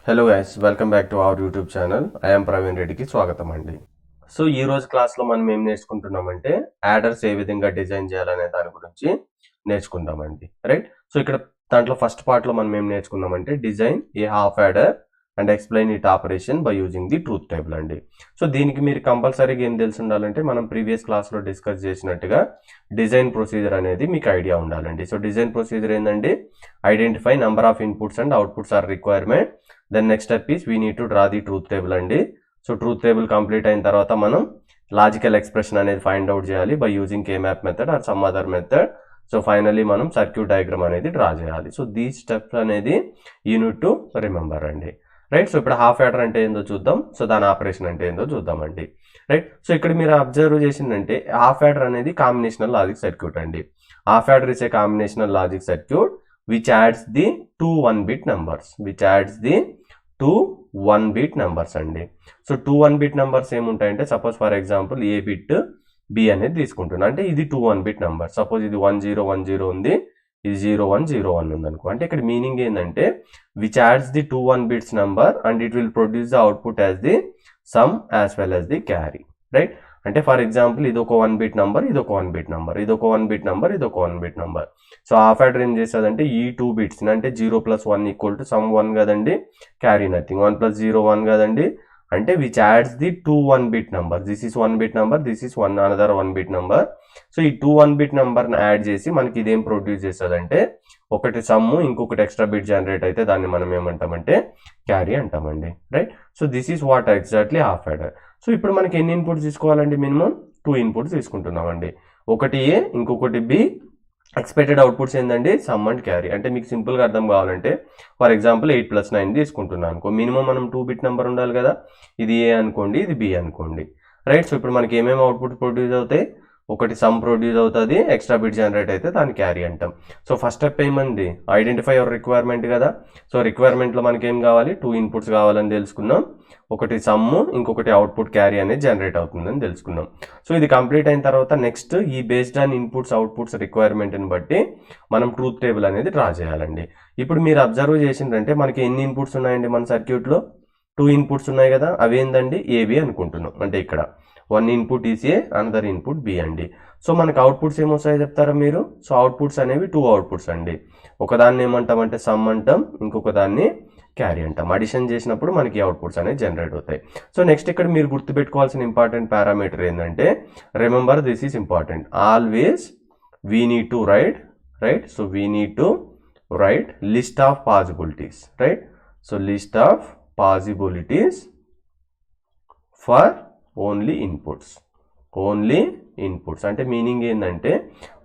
Hello guys, welcome back to our YouTube channel. I'm Praveen రెడ్డికి స్వాగతం అండి. సో ఈ రోజు క్లాస్లో మనం ఏం నేర్చుకుంటున్నామంటే యాడర్స్ ఏ విధంగా డిజైన్ చేయాలనే దాని గురించి నేర్చుకుందామండి. రైట్. సో ఇక్కడ దాంట్లో ఫస్ట్ పార్ట్లో మనం ఏం నేర్చుకున్నామంటే design a half adder and explain it operation by using the truth table అండి. సో దీనికి మీరు కంపల్సరీగా ఏం తెలిసి ఉండాలంటే మనం ప్రీవియస్ క్లాస్లో డిస్కస్ చేసినట్టుగా డిజైన్ ప్రొసీజర్ అనేది మీకు ఐడియా ఉండాలండి. సో డిజైన్ ప్రొసీజర్ ఏంటంటే identify number of inputs and outputs are requirement. Then next step is we need to draw the truth table అండి. సో ట్రూత్ టేబుల్ కంప్లీట్ అయిన తర్వాత మనం లాజికల్ ఎక్స్ప్రెషన్ అనేది find out చేయాలి by using K-map method or some other method. So finally మనం circuit diagram అనేది draw చేయాలి. So these steps అనేది యూనిట్ టు రిమెంబర్ అండి. రైట్. సో ఇప్పుడు హాఫ్ యాడర్ అంటే ఏందో చూద్దాం. సో దాని ఆపరేషన్ అంటే ఏందో చూద్దామండి. రైట్. సో ఇక్కడ మీరు అబ్జర్వ్ చేసిందంటే హాఫ్ యాడర్ అనేది కాంబినేషనల్ లాజిక్ సర్క్యూట్ అండి. Half adder is a combinational logic circuit which adds the two 1-bit numbers, అండి. సో 2 1-bit numbers ఏముంటాయంటే suppose for example A bit B అనేది తీసుకుంటున్నా అంటే ఇది 2 1-bit numbers. సపోజ్ ఇది 1010 ఉంది, ఇది 0101 ఉంది అనుకో. అంటే ఇక్కడ మీనింగ్ ఏంటంటే which ads the 2 1-bits number and it will produce the output as the some as well as the carry. Right. అంటే ఫర్ ఎగ్జాంపుల్ ఇది ఒక 1-bit నంబర్, ఇది ఒక 1-bit నంబర్, ఇది ఒక 1-bit నంబర్, ఇది ఒక 1-bit number. So half adder ఏం చేస్తుందంటే ఈ 2 bits అంటే 0 + 1 = సమ్ 1 కదండి, క్యారీ నథింగ్. 1 + 0 1 కదండి. అంటే which ads the 2 1-bit number. This is 1-bit number, this is another 1-bit number. So ఈ 2 1-bit నంబర్ని యాడ్ చేసి మనకి ఇదేం ప్రొడ్యూస్ చేస్తుందంటే ఒకటి సమ్, ఇంకొకటి ఎక్స్ట్రా బిట్ జనరేట్ అయితే దాన్ని మనం ఏమంటామంటే క్యారీ అంటామండి. Right. So this is what exactly half adder. So ఇప్పుడు మనకి ఎన్ని ఇన్పుట్స్ తీసుకోవాలండి? మినిమం 2 ఇన్పుట్స్ తీసుకుంటున్నామండి. ఒకటి ఏ, ఇంకొకటి బి. ఎక్స్పెక్టెడ్ అవుట్పుట్స్ ఏంటండి? Sum and carry. అంటే మీకు సింపుల్గా అర్థం కావాలంటే ఫర్ ఎగ్జాంపుల్ 8 + 9 తీసుకుంటున్నాను అనుకో. మినిమం మనం 2-bit నెంబర్ ఉండాలి కదా. ఇది ఏ అనుకోండి, ఇది బి అనుకోండి. రైట్. సో ఇప్పుడు మనకి ఏమేమి అవుట్పుట్ ప్రొడ్యూస్ అవుతాయి? ఒకటి సమ్ ప్రొడ్యూస్ అవుతుంది, ఎక్స్ట్రా బిట్ జనరేట్ అయితే దాన్ని క్యారీ అంటాం. సో ఫస్ట్ స్టెప్ ఏమంది? ఐడెంటిఫై యువర్ రిక్వైర్మెంట్ కదా. సో రిక్వైర్మెంట్లో మనకి ఏం కావాలి? 2 ఇన్పుట్స్ కావాలని తెలుసుకున్నాం. ఒకటి సమ్, ఇంకొకటి అవుట్పుట్ క్యారీ అనేది జనరేట్ అవుతుందని తెలుసుకున్నాం. సో ఇది కంప్లీట్ అయిన తర్వాత నెక్స్ట్ ఈ బేస్డ్ ఆన్ ఇన్పుట్స్ అవుట్పుట్స్ రిక్వైర్మెంట్ని బట్టి మనం ట్రూత్ టేబుల్ అనేది డ్రా చేయాలండి. ఇప్పుడు మీరు అబ్జర్వ్ చేసిందంటే మనకి ఎన్ని ఇన్పుట్స్ ఉన్నాయండి మన సర్క్యూట్లో? 2 ఇన్పుట్స్ ఉన్నాయి కదా. అవేందండి? ఏబి అనుకుంటున్నాం. అంటే ఇక్కడ 1 input is A, another input B అండి. సో మనకి అవుట్పుట్స్ ఏమొస్తాయో చెప్తారా మీరు? సో అవుట్పుట్స్ అనేవి 2 అవుట్పుట్స్ అండి. ఒకదాన్ని ఏమంటామంటే సమ్ అంటాం, ఇంకొక దాన్ని క్యారీ అంటాం. అడిషన్ చేసినప్పుడు మనకి అవుట్పుట్స్ అనేవి జనరేట్ అవుతాయి. సో నెక్స్ట్ ఇక్కడ మీరు గుర్తుపెట్టుకోవాల్సిన ఇంపార్టెంట్ పారామీటర్ ఏంటంటే remember this is important. Always we need to right. So we need to right list of possibilities. Right. So list of possibilities for only inputs అంటే meaning ఏంటంటే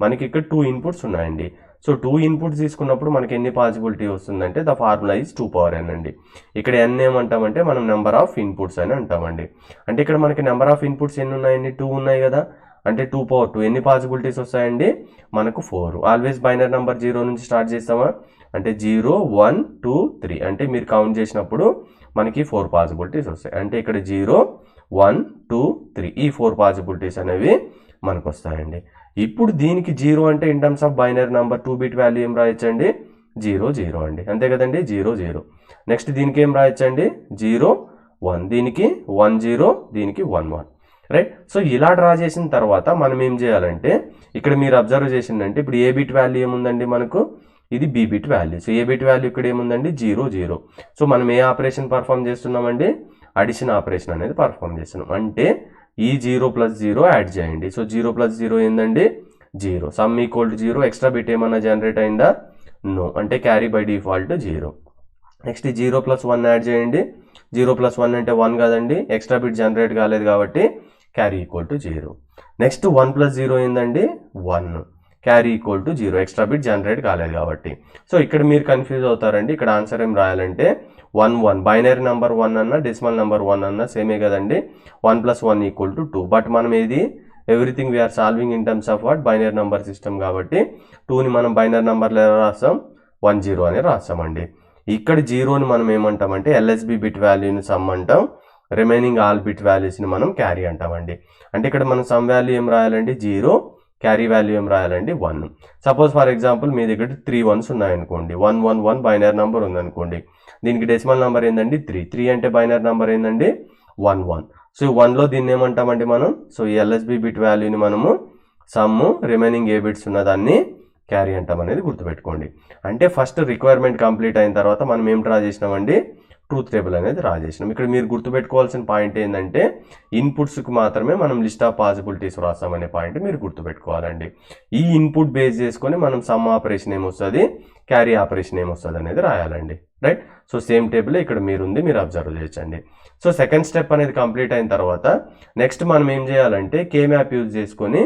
మనకి ఇక్కడ 2 inputs ఉన్నాయండి. So 2 inputs తీసుకున్నప్పుడు మనకి ఎన్ని possibility వస్తుందంటే ద ఫార్ములా ఈజ్ 2n అండి. ఇక్కడ n ఏమంటామంటే మనం నెంబర్ ఆఫ్ ఇన్పుట్స్ అని అంటామండి. అంటే ఇక్కడ మనకి నెంబర్ ఆఫ్ ఇన్పుట్స్ ఎన్ని ఉన్నాయండి? 2 ఉన్నాయి కదా. అంటే 2 ఎన్ని పాసిబిలిటీస్ వస్తాయండి? మనకు 4. ఆల్వేస్ బైనరీ నెంబర్ 0 నుంచి స్టార్ట్ చేస్తామా? అంటే 0 1 2 3 అంటే మీరు కౌంట్ చేసినప్పుడు మనకి 4 పాసిబిలిటీస్ వస్తాయి. అంటే ఇక్కడ 0 1 2 3 ఈ 4 పాసిబిలిటీస్ అనేవి మనకు వస్తాయండి. ఇప్పుడు దీనికి 0 అంటే in terms of binary number 2-bit value ఏం రాయొచ్చండి? 0 0 అండి. అంతే కదండి. 0 0. నెక్స్ట్ దీనికి ఏం రాయొచ్చండి? 0 1. దీనికి 1 0, దీనికి 1 1. రైట్. సో ఇలా డ్రా చేసిన తర్వాత మనం ఏం చేయాలంటే ఇక్కడ మీరు అబ్జర్వ్ చేసిందంటే ఇప్పుడు ఏ బిట్ వాల్యూ ఏముందండి మనకు? ఇది బి బిట్ వాల్యూ. సో ఏ బిట్ వాల్యూ ఇక్కడ ఏముందండి? 0 0. సో మనం ఏ ఆపరేషన్ పర్ఫామ్ చేస్తున్నామండి? అడిషన్ ఆపరేషన్ అనేది పర్ఫామ్ చేస్తున్నాం. అంటే ఈ 0 + 0 యాడ్ చేయండి. సో 0 + 0 ఏందండి? 0. సమ్ = 0. ఎక్స్ట్రా బిట్ ఏమన్నా జనరేట్ అయిందా? నో. అంటే carry by default 0. Next 0 + 1 add చేయండి. 0 + 1 అంటే 1 కదండి. ఎక్స్ట్రా బిట్ జనరేట్ కాలేదు కాబట్టి క్యారీ = 0. నెక్స్ట్ 1 + 0 ఏందండి? 1. క్యారీ = 0. ఎక్స్ట్రా బిట్ జనరేట్ కాలేదు కాబట్టి. సో ఇక్కడ మీరు కన్ఫ్యూజ్ అవుతారండి. ఇక్కడ ఆన్సర్ ఏం రాయాలంటే 1 1. బైనరీ నెంబర్ 1 అన్న డెసిమల్ నెంబర్ 1 అన్న సేమే కదండి. 1 + 1 = 2. బట్ మనం ఇది everything we're solving in terms of what? Binary number system కాబట్టి 2ని మనం బైనరీ నెంబర్లో ఎలా రాస్తాం? 1 0 అని రాస్తామండి. ఇక్కడ 0ని మనం ఏమంటామంటే ఎల్ఎస్బి బిట్ వాల్యూని సమ్ అంటాం. రిమైనింగ్ ఆల్ బిట్ వాల్యూస్ని మనం క్యారీ అంటామండి. అంటే ఇక్కడ మనం సమ్ వాల్యూ ఏం రాయాలండి? 0. క్యారీ వాల్యూ ఏం రాయాలండి? 1. సపోజ్ ఫర్ ఎగ్జాంపుల్ మీ దగ్గర 3 1s ఉన్నాయనుకోండి. 1 1 1 బైనరీ నెంబర్ ఉందనుకోండి. దీనికి డెసిమల్ నెంబర్ ఏందండి 3 అంటే బైనరీ నెంబర్ ఏందండి 1 సో ఈ 1లో దీన్ని ఏమంటామండి మనం సో ఈ ఎల్ఎస్బి బిట్ వాల్యూని మనము సమ్ రిమైనింగ్ ఏ బిట్స్ ఉన్నదాన్ని క్యారీ అంటాం అనేది గుర్తుపెట్టుకోండి. అంటే ఫస్ట్ రిక్వైర్మెంట్ కంప్లీట్ అయిన తర్వాత మనం ఏం డ్రా చేసినామండి ట్రూత్ టేబుల్ అనేది డ్రా చేసినాం. ఇక్కడ మీరు గుర్తుపెట్టుకోవాల్సిన పాయింట్ ఏంటంటే ఇన్పుట్స్కి మాత్రమే మనం లిస్ట్ ఆఫ్ పాసిబిలిటీస్ రాస్తామనే పాయింట్ మీరు గుర్తుపెట్టుకోవాలండి. ఈ ఇన్పుట్ బేస్ చేసుకొని మనం సమ్ ఆపరేషన్ ఏమొస్తుంది క్యారీ ఆపరేషన్ ఏమొస్తుంది అనేది రాయాలండి. రైట్. సో సేమ్ టేబుల్ ఇక్కడ మీరుంది, మీరు అబ్జర్వ్ చేయొచ్చండి. సో సెకండ్ స్టెప్ అనేది కంప్లీట్ అయిన తర్వాత నెక్స్ట్ మనం ఏం చేయాలంటే కే మ్యాప్ యూజ్ చేసుకొని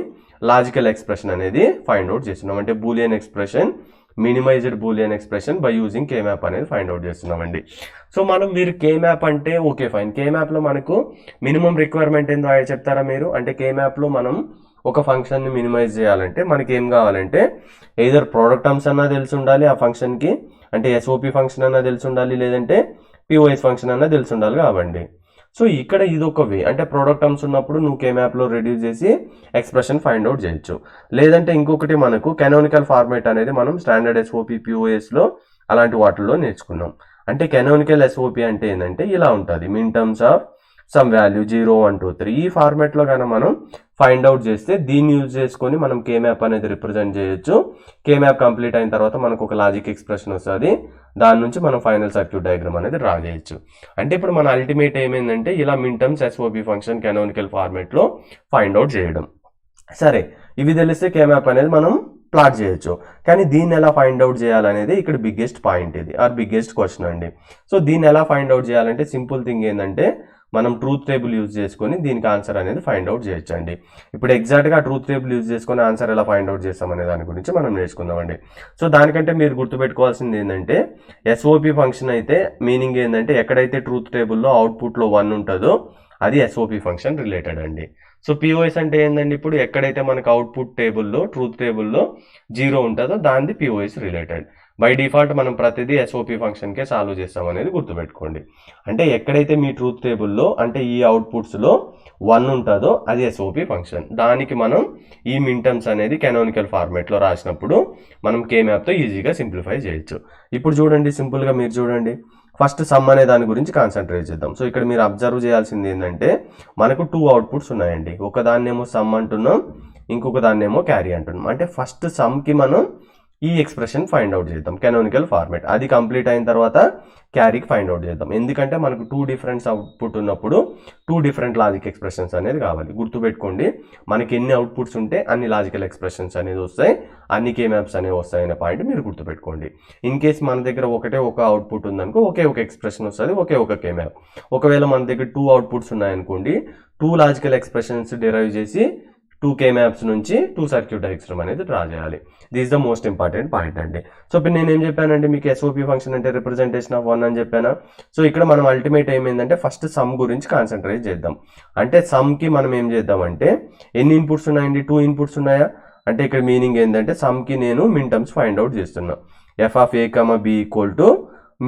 లాజికల్ ఎక్స్ప్రెషన్ అనేది ఫైండ్ అవుట్ చేస్తున్నాం. అంటే Boolean expression, minimised Boolean expression by using K map అనేది ఫైండ్ అవుట్ చేస్తున్నామండి. సో మనం మీరు కే మ్యాప్ అంటే ఓకే ఫైన్, కే మ్యాప్లో మనకు మినిమం రిక్వైర్మెంట్ ఏందో చెప్తారా మీరు? అంటే కే మ్యాప్లో మనం ఒక ఫంక్షన్ని మినిమైజ్ చేయాలంటే మనకి ఏం కావాలంటే ఎయిదర్ ప్రోడక్ట్ టర్మ్స్ అన్నా తెలిసి ఉండాలి ఆ ఫంక్షన్కి, అంటే ఎస్ఓపి ఫంక్షన్ అన్నా తెలిసి ఉండాలి, లేదంటే పిఓఎస్ ఫంక్షన్ అన్నా తెలిసి ఉండాలి కాబట్టి. సో ఇక్కడ ఇది ఒక వే, అంటే ప్రోడక్ట్ టర్మ్స్ ఉన్నప్పుడు నువ్వు కే మ్యాప్లో రెడ్యూస్ చేసి ఎక్స్ప్రెషన్ ఫైండ్ అవుట్ చేయొచ్చు. లేదంటే ఇంకొకటి మనకు కెనోనికల్ ఫార్మేట్ అనేది మనం స్టాండర్డ్ ఎస్ఓపి పిఓఎస్లో అలాంటి వాటిల్లో నేర్చుకున్నాం. అంటే కెనోనికల్ ఎస్ఓపి అంటే ఏంటంటే ఇలా ఉంటుంది, min terms of sum value 0 1 2 3 ఈ ఫార్మేట్లో కానీ మనం ఫైండ్ అవుట్ చేస్తే దీన్ని యూజ్ చేసుకొని మనం కే మ్యాప్ అనేది రిప్రజెంట్ చేయొచ్చు. కే మ్యాప్ కంప్లీట్ అయిన తర్వాత మనకు ఒక లాజిక్ ఎక్స్ప్రెషన్ వస్తుంది, దాని నుంచి మనం ఫైనల్ సర్క్యూట్ డయాగ్రామ్ అనేది డ్రా చేయొచ్చు. అంటే ఇప్పుడు మన అల్టిమేట్ ఏమైందంటే ఇలా min terms SOP function canonical ఫార్మేట్లో ఫైండ్ అవుట్ చేయడం. సరే, ఇవి తెలిస్తే కే మ్యాప్ అనేది మనం ప్లాట్ చేయొచ్చు. కానీ దీన్ని ఎలా ఫైండ్ అవుట్ చేయాలనేది ఇక్కడ బిగ్గెస్ట్ పాయింట్, ఇది ఆర్ బిగ్గెస్ట్ క్వశ్చన్ అండి. సో దీన్ని ఎలా ఫైండ్ అవుట్ చేయాలంటే సింపుల్ థింగ్ ఏంటంటే మనం ట్రూత్ టేబుల్ యూజ్ చేసుకొని దీనికి ఆన్సర్ అనేది ఫైండ్ అవుట్ చేయొచ్చు అండి. ఇప్పుడు ఎగ్జాక్ట్గా ట్రూత్ టేబుల్ యూజ్ చేసుకొని ఆన్సర్ ఎలా ఫైండ్ అవుట్ చేస్తామనే దాని గురించి మనం నేర్చుకుందామండి. సో దానికంటే మీరు గుర్తుపెట్టుకోవాల్సింది ఏంటంటే ఎస్ఓపి ఫంక్షన్ అయితే మీనింగ్ ఏంటంటే ఎక్కడైతే ట్రూత్ టేబుల్లో అవుట్పుట్లో 1 ఉంటుందో అది ఎస్ఓపి ఫంక్షన్ రిలేటెడ్ అండి. సో పిఓఎస్ అంటే ఏంటండి, ఇప్పుడు ఎక్కడైతే మనకు అవుట్పుట్ టేబుల్లో ట్రూత్ టేబుల్లో 0 ఉంటుందో దాన్ని పిఓఎస్ రిలేటెడ్. బై డిఫాల్ట్ మనం ప్రతిదీ ఎస్ఓపి ఫంక్షన్కే సాల్వ్ చేస్తాం అనేది గుర్తుపెట్టుకోండి. అంటే ఎక్కడైతే మీ ట్రూత్ టేబుల్లో అంటే ఈ అవుట్పుట్స్లో 1 ఉంటుందో అది ఎస్ఓపి ఫంక్షన్. దానికి మనం ఈ మిన్ టర్మ్స్ అనేది కెనోనికల్ ఫార్మేట్లో రాసినప్పుడు మనం కే మ్యాప్తో ఈజీగా సింప్లిఫై చేయొచ్చు. ఇప్పుడు చూడండి, సింపుల్గా మీరు చూడండి, ఫస్ట్ సమ్ అనే దాని గురించి కాన్సన్ట్రేట్ చేద్దాం. సో ఇక్కడ మీరు అబ్జర్వ్ చేయాల్సింది ఏంటంటే మనకు 2 అవుట్పుట్స్ ఉన్నాయండి. ఒక దాన్నేమో సమ్ అంటున్నాం, ఇంకొక దాన్నేమో క్యారీ అంటున్నాం. అంటే ఫస్ట్ సమ్కి మనం ఈ ఎక్స్ప్రెషన్ ఫైండ్ అవుట్ చేద్దాం కెనోనికల్ ఫార్మేట్, అది కంప్లీట్ అయిన తర్వాత క్యారీకి ఫైండ్ అవుట్ చేద్దాం. ఎందుకంటే మనకు 2 డిఫరెంట్ అవుట్పుట్ ఉన్నప్పుడు 2 డిఫరెంట్ లాజిక్ ఎక్స్ప్రెషన్స్ అనేది కావాలి. గుర్తుపెట్టుకోండి, మనకి ఎన్ని అవుట్పుట్స్ ఉంటే అన్ని లాజికల్ ఎక్స్ప్రెషన్స్ అనేది వస్తాయి, అన్ని కే మ్యాప్స్ అనేవి వస్తాయి అనే పాయింట్ మీరు గుర్తుపెట్టుకోండి. ఇన్ కేస్ మన దగ్గర ఒక అవుట్పుట్ ఉందనుకో ఒకే ఒక ఎక్స్ప్రెషన్ వస్తుంది, ఒకే ఒక కే మ్యాప్. ఒకవేళ మన దగ్గర 2 అవుట్పుట్స్ ఉన్నాయనుకోండి 2 లాజికల్ ఎక్స్ప్రెషన్స్ డిరైవ్ చేసి 2 కే మ్యాప్స్ నుంచి 2 సర్క్యూట్ డయాగ్రామ్ అనేది డ్రా చేయాలి. This the most important point అండి. సో ఇప్పుడు నేను ఏం చెప్పానంటే మీకు ఎస్ఓపి ఫంక్షన్ అంటే రిప్రజెంటేషన్ ఆఫ్ 1 అని చెప్పాను. సో ఇక్కడ మనం అల్టిమేట్ ఏమైందంటే ఫస్ట్ సమ్ గురించి కాన్సన్ట్రేట్ చేద్దాం. అంటే సమ్కి మనం ఏం చేద్దామంటే ఎన్ని ఇన్పుట్స్ ఉన్నాయండి, 2 ఇన్పుట్స్ ఉన్నాయా? అంటే ఇక్కడ మీనింగ్ ఏంటంటే సమ్కి నేను మిన్ టర్మ్స్ ఫైండ్ అవుట్ చేస్తున్నా. F of A comma B equal to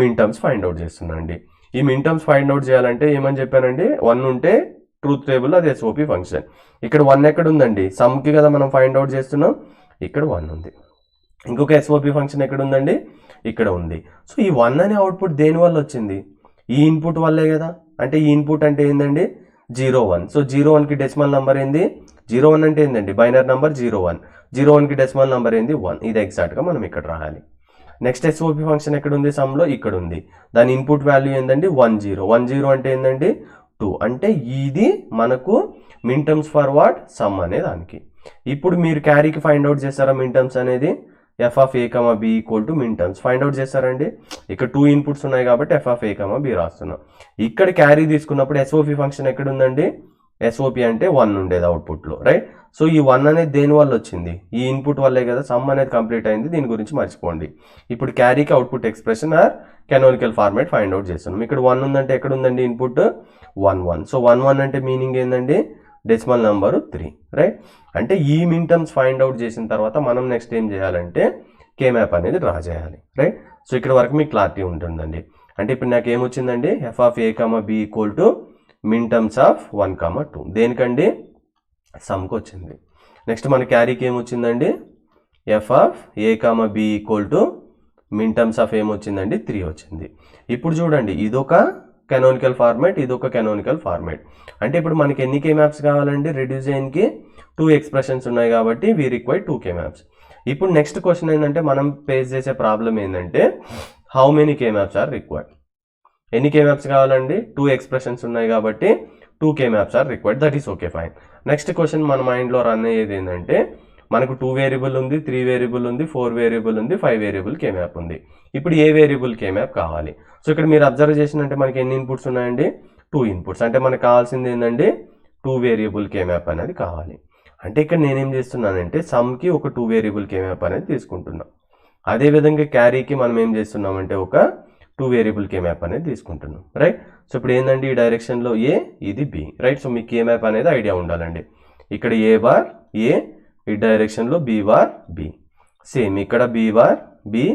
min terms find out చేస్తున్నా అండి. ఈ మిన్ టర్మ్స్ ఫైండ్ అవుట్ చేయాలంటే ఏమని చెప్పానండి, 1 ఉంటే ట్రూత్ టేబుల్ అది ఎస్ఓపి ఫంక్షన్. ఇక్కడ 1 ఎక్కడ ఉందండి, సమ్కి కదా మనం ఫైండ్ అవుట్ చేస్తున్నాం, ఇక్కడ 1 ఉంది. ఇంకొక ఎస్ఓపి ఫంక్షన్ ఎక్కడ ఉందండి, ఇక్కడ ఉంది. సో ఈ 1 అనే అవుట్పుట్ దేని వల్ల వచ్చింది, ఈ ఇన్పుట్ వల్లే కదా. అంటే ఈ ఇన్పుట్ అంటే ఏందండి 0 1. సో 0 1కి డెసిమల్ నెంబర్ ఏంది, 0 1 అంటే ఏందండి బైనరీ నెంబర్ 0 1. 0 1కి డెసిమల్ నెంబర్ ఏంది 1. ఇది ఎగ్జాక్ట్గా మనం ఇక్కడ రాయాలి. నెక్స్ట్ ఎస్ఓపి ఫంక్షన్ ఎక్కడ ఉంది, సమ్లో ఇక్కడ ఉంది. దాని ఇన్పుట్ వాల్యూ ఏందండి 1 0. 1 0 అంటే ఏందండి 2. అంటే ఇది మనకు min terms for what sum అనే దానికి. ఇప్పుడు మీరు క్యారీకి ఫైండ్ అవుట్ చేస్తారా మిన్ టర్మ్స్ అనేది, F of A comma B equal to min terms find out చేస్తారండి. ఇక్కడ 2 ఇన్పుట్స్ ఉన్నాయి కాబట్టి F of A comma B రాస్తున్నాం. ఇక్కడ క్యారీ తీసుకున్నప్పుడు ఎస్ఓపి ఫంక్షన్ ఎక్కడ ఉందండి, ఎస్ఓపి అంటే 1 ఉండేది అవుట్పుట్లో, రైట్. సో ఈ 1 అనేది దేని వల్ల వచ్చింది, ఈ ఇన్పుట్ వల్లే కదా సమ్ అనేది కంప్లీట్ అయింది. దీని గురించి మర్చిపోండి. ఇప్పుడు క్యారీకి output expression or canonical format find out చేస్తున్నాం. ఇక్కడ 1 ఉందంటే ఎక్కడ ఉందండి ఇన్పుట్ 1 1. సో 1 1 అంటే మీనింగ్ ఏంటండి డెసిమల్ నెంబరు 3, రైట్. అంటే ఈ మిన్ టర్మ్స్ ఫైండ్ అవుట్ చేసిన తర్వాత మనం నెక్స్ట్ ఏం చేయాలంటే కే మ్యాప్ అనేది డ్రా చేయాలి, రైట్. సో ఇక్కడ వరకు మీకు క్లారిటీ ఉంటుందండి. అంటే ఇప్పుడు నాకు ఏమొచ్చిందండి F of A comma B equal to min terms of 1 2. దేనికండి సమ్కి వచ్చింది. నెక్స్ట్ మన క్యారీకి ఏమొచ్చిందండి F of A comma B equal to min terms of ఏమొచ్చిందండి 3 వచ్చింది. ఇప్పుడు చూడండి ఇదొక కెనోనికల్ ఫార్మేట్, ఇదొక కెనోనికల్ ఫార్మేట్. అంటే ఇప్పుడు మనకి ఎన్ని కే మ్యాప్స్ కావాలండి? రెడ్యూస్ చేయడానికి 2 ఎక్స్ప్రెషన్స్ ఉన్నాయి కాబట్టి వీ రిక్వైర్ 2 కే మ్యాప్స్. ఇప్పుడు నెక్స్ట్ క్వశ్చన్ ఏంటంటే మనం ఫేస్ చేసే ప్రాబ్లం ఏంటంటే how many K maps are required. ఎన్ని కే మ్యాప్స్ కావాలండి? 2 ఎక్స్ప్రెషన్స్ ఉన్నాయి కాబట్టి 2 K maps are required. That is okay fine. Next question మన మైండ్లో రన్ అయ్యేది ఏంటంటే మనకు 2 వేరియబుల్ ఉంది, 3 వేరియబుల్ ఉంది, 4 వేరియబుల్ ఉంది, 5 వేరియబుల్ కే మ్యాప్ ఉంది. ఇప్పుడు ఏ వేరియబుల్ కే మ్యాప్ కావాలి? సో ఇక్కడ మీరు అబ్జర్వ్ చేసినట్టే మనకి ఎన్ని ఇన్పుట్స్ ఉన్నాయండి? 2 ఇన్పుట్స్. అంటే మనకు కావాల్సింది ఏంటండి? 2 వేరియబుల్ కే మ్యాప్ అనేది కావాలి. అంటే ఇక్కడ నేనేం చేస్తున్నానంటే సమ్కి ఒక 2 వేరియబుల్ కే మ్యాప్ అనేది తీసుకుంటున్నాం. అదేవిధంగా క్యారీకి మనం ఏం చేస్తున్నామంటే ఒక 2 వేరియబుల్ కే మ్యాప్ అనేది తీసుకుంటున్నాం, రైట్? సో ఇప్పుడు ఏంటంటే ఈ డైరెక్షన్లో ఏ, ఇది బి, రైట్? సో మీ కే మ్యాప్ అనేది ఐడియా ఉండాలండి. ఇక్కడ ఏ బార్ ఏ, ఈ డైరెక్షన్లో బి బార్ బి, సేమ్ ఇక్కడ బి బార్ బి,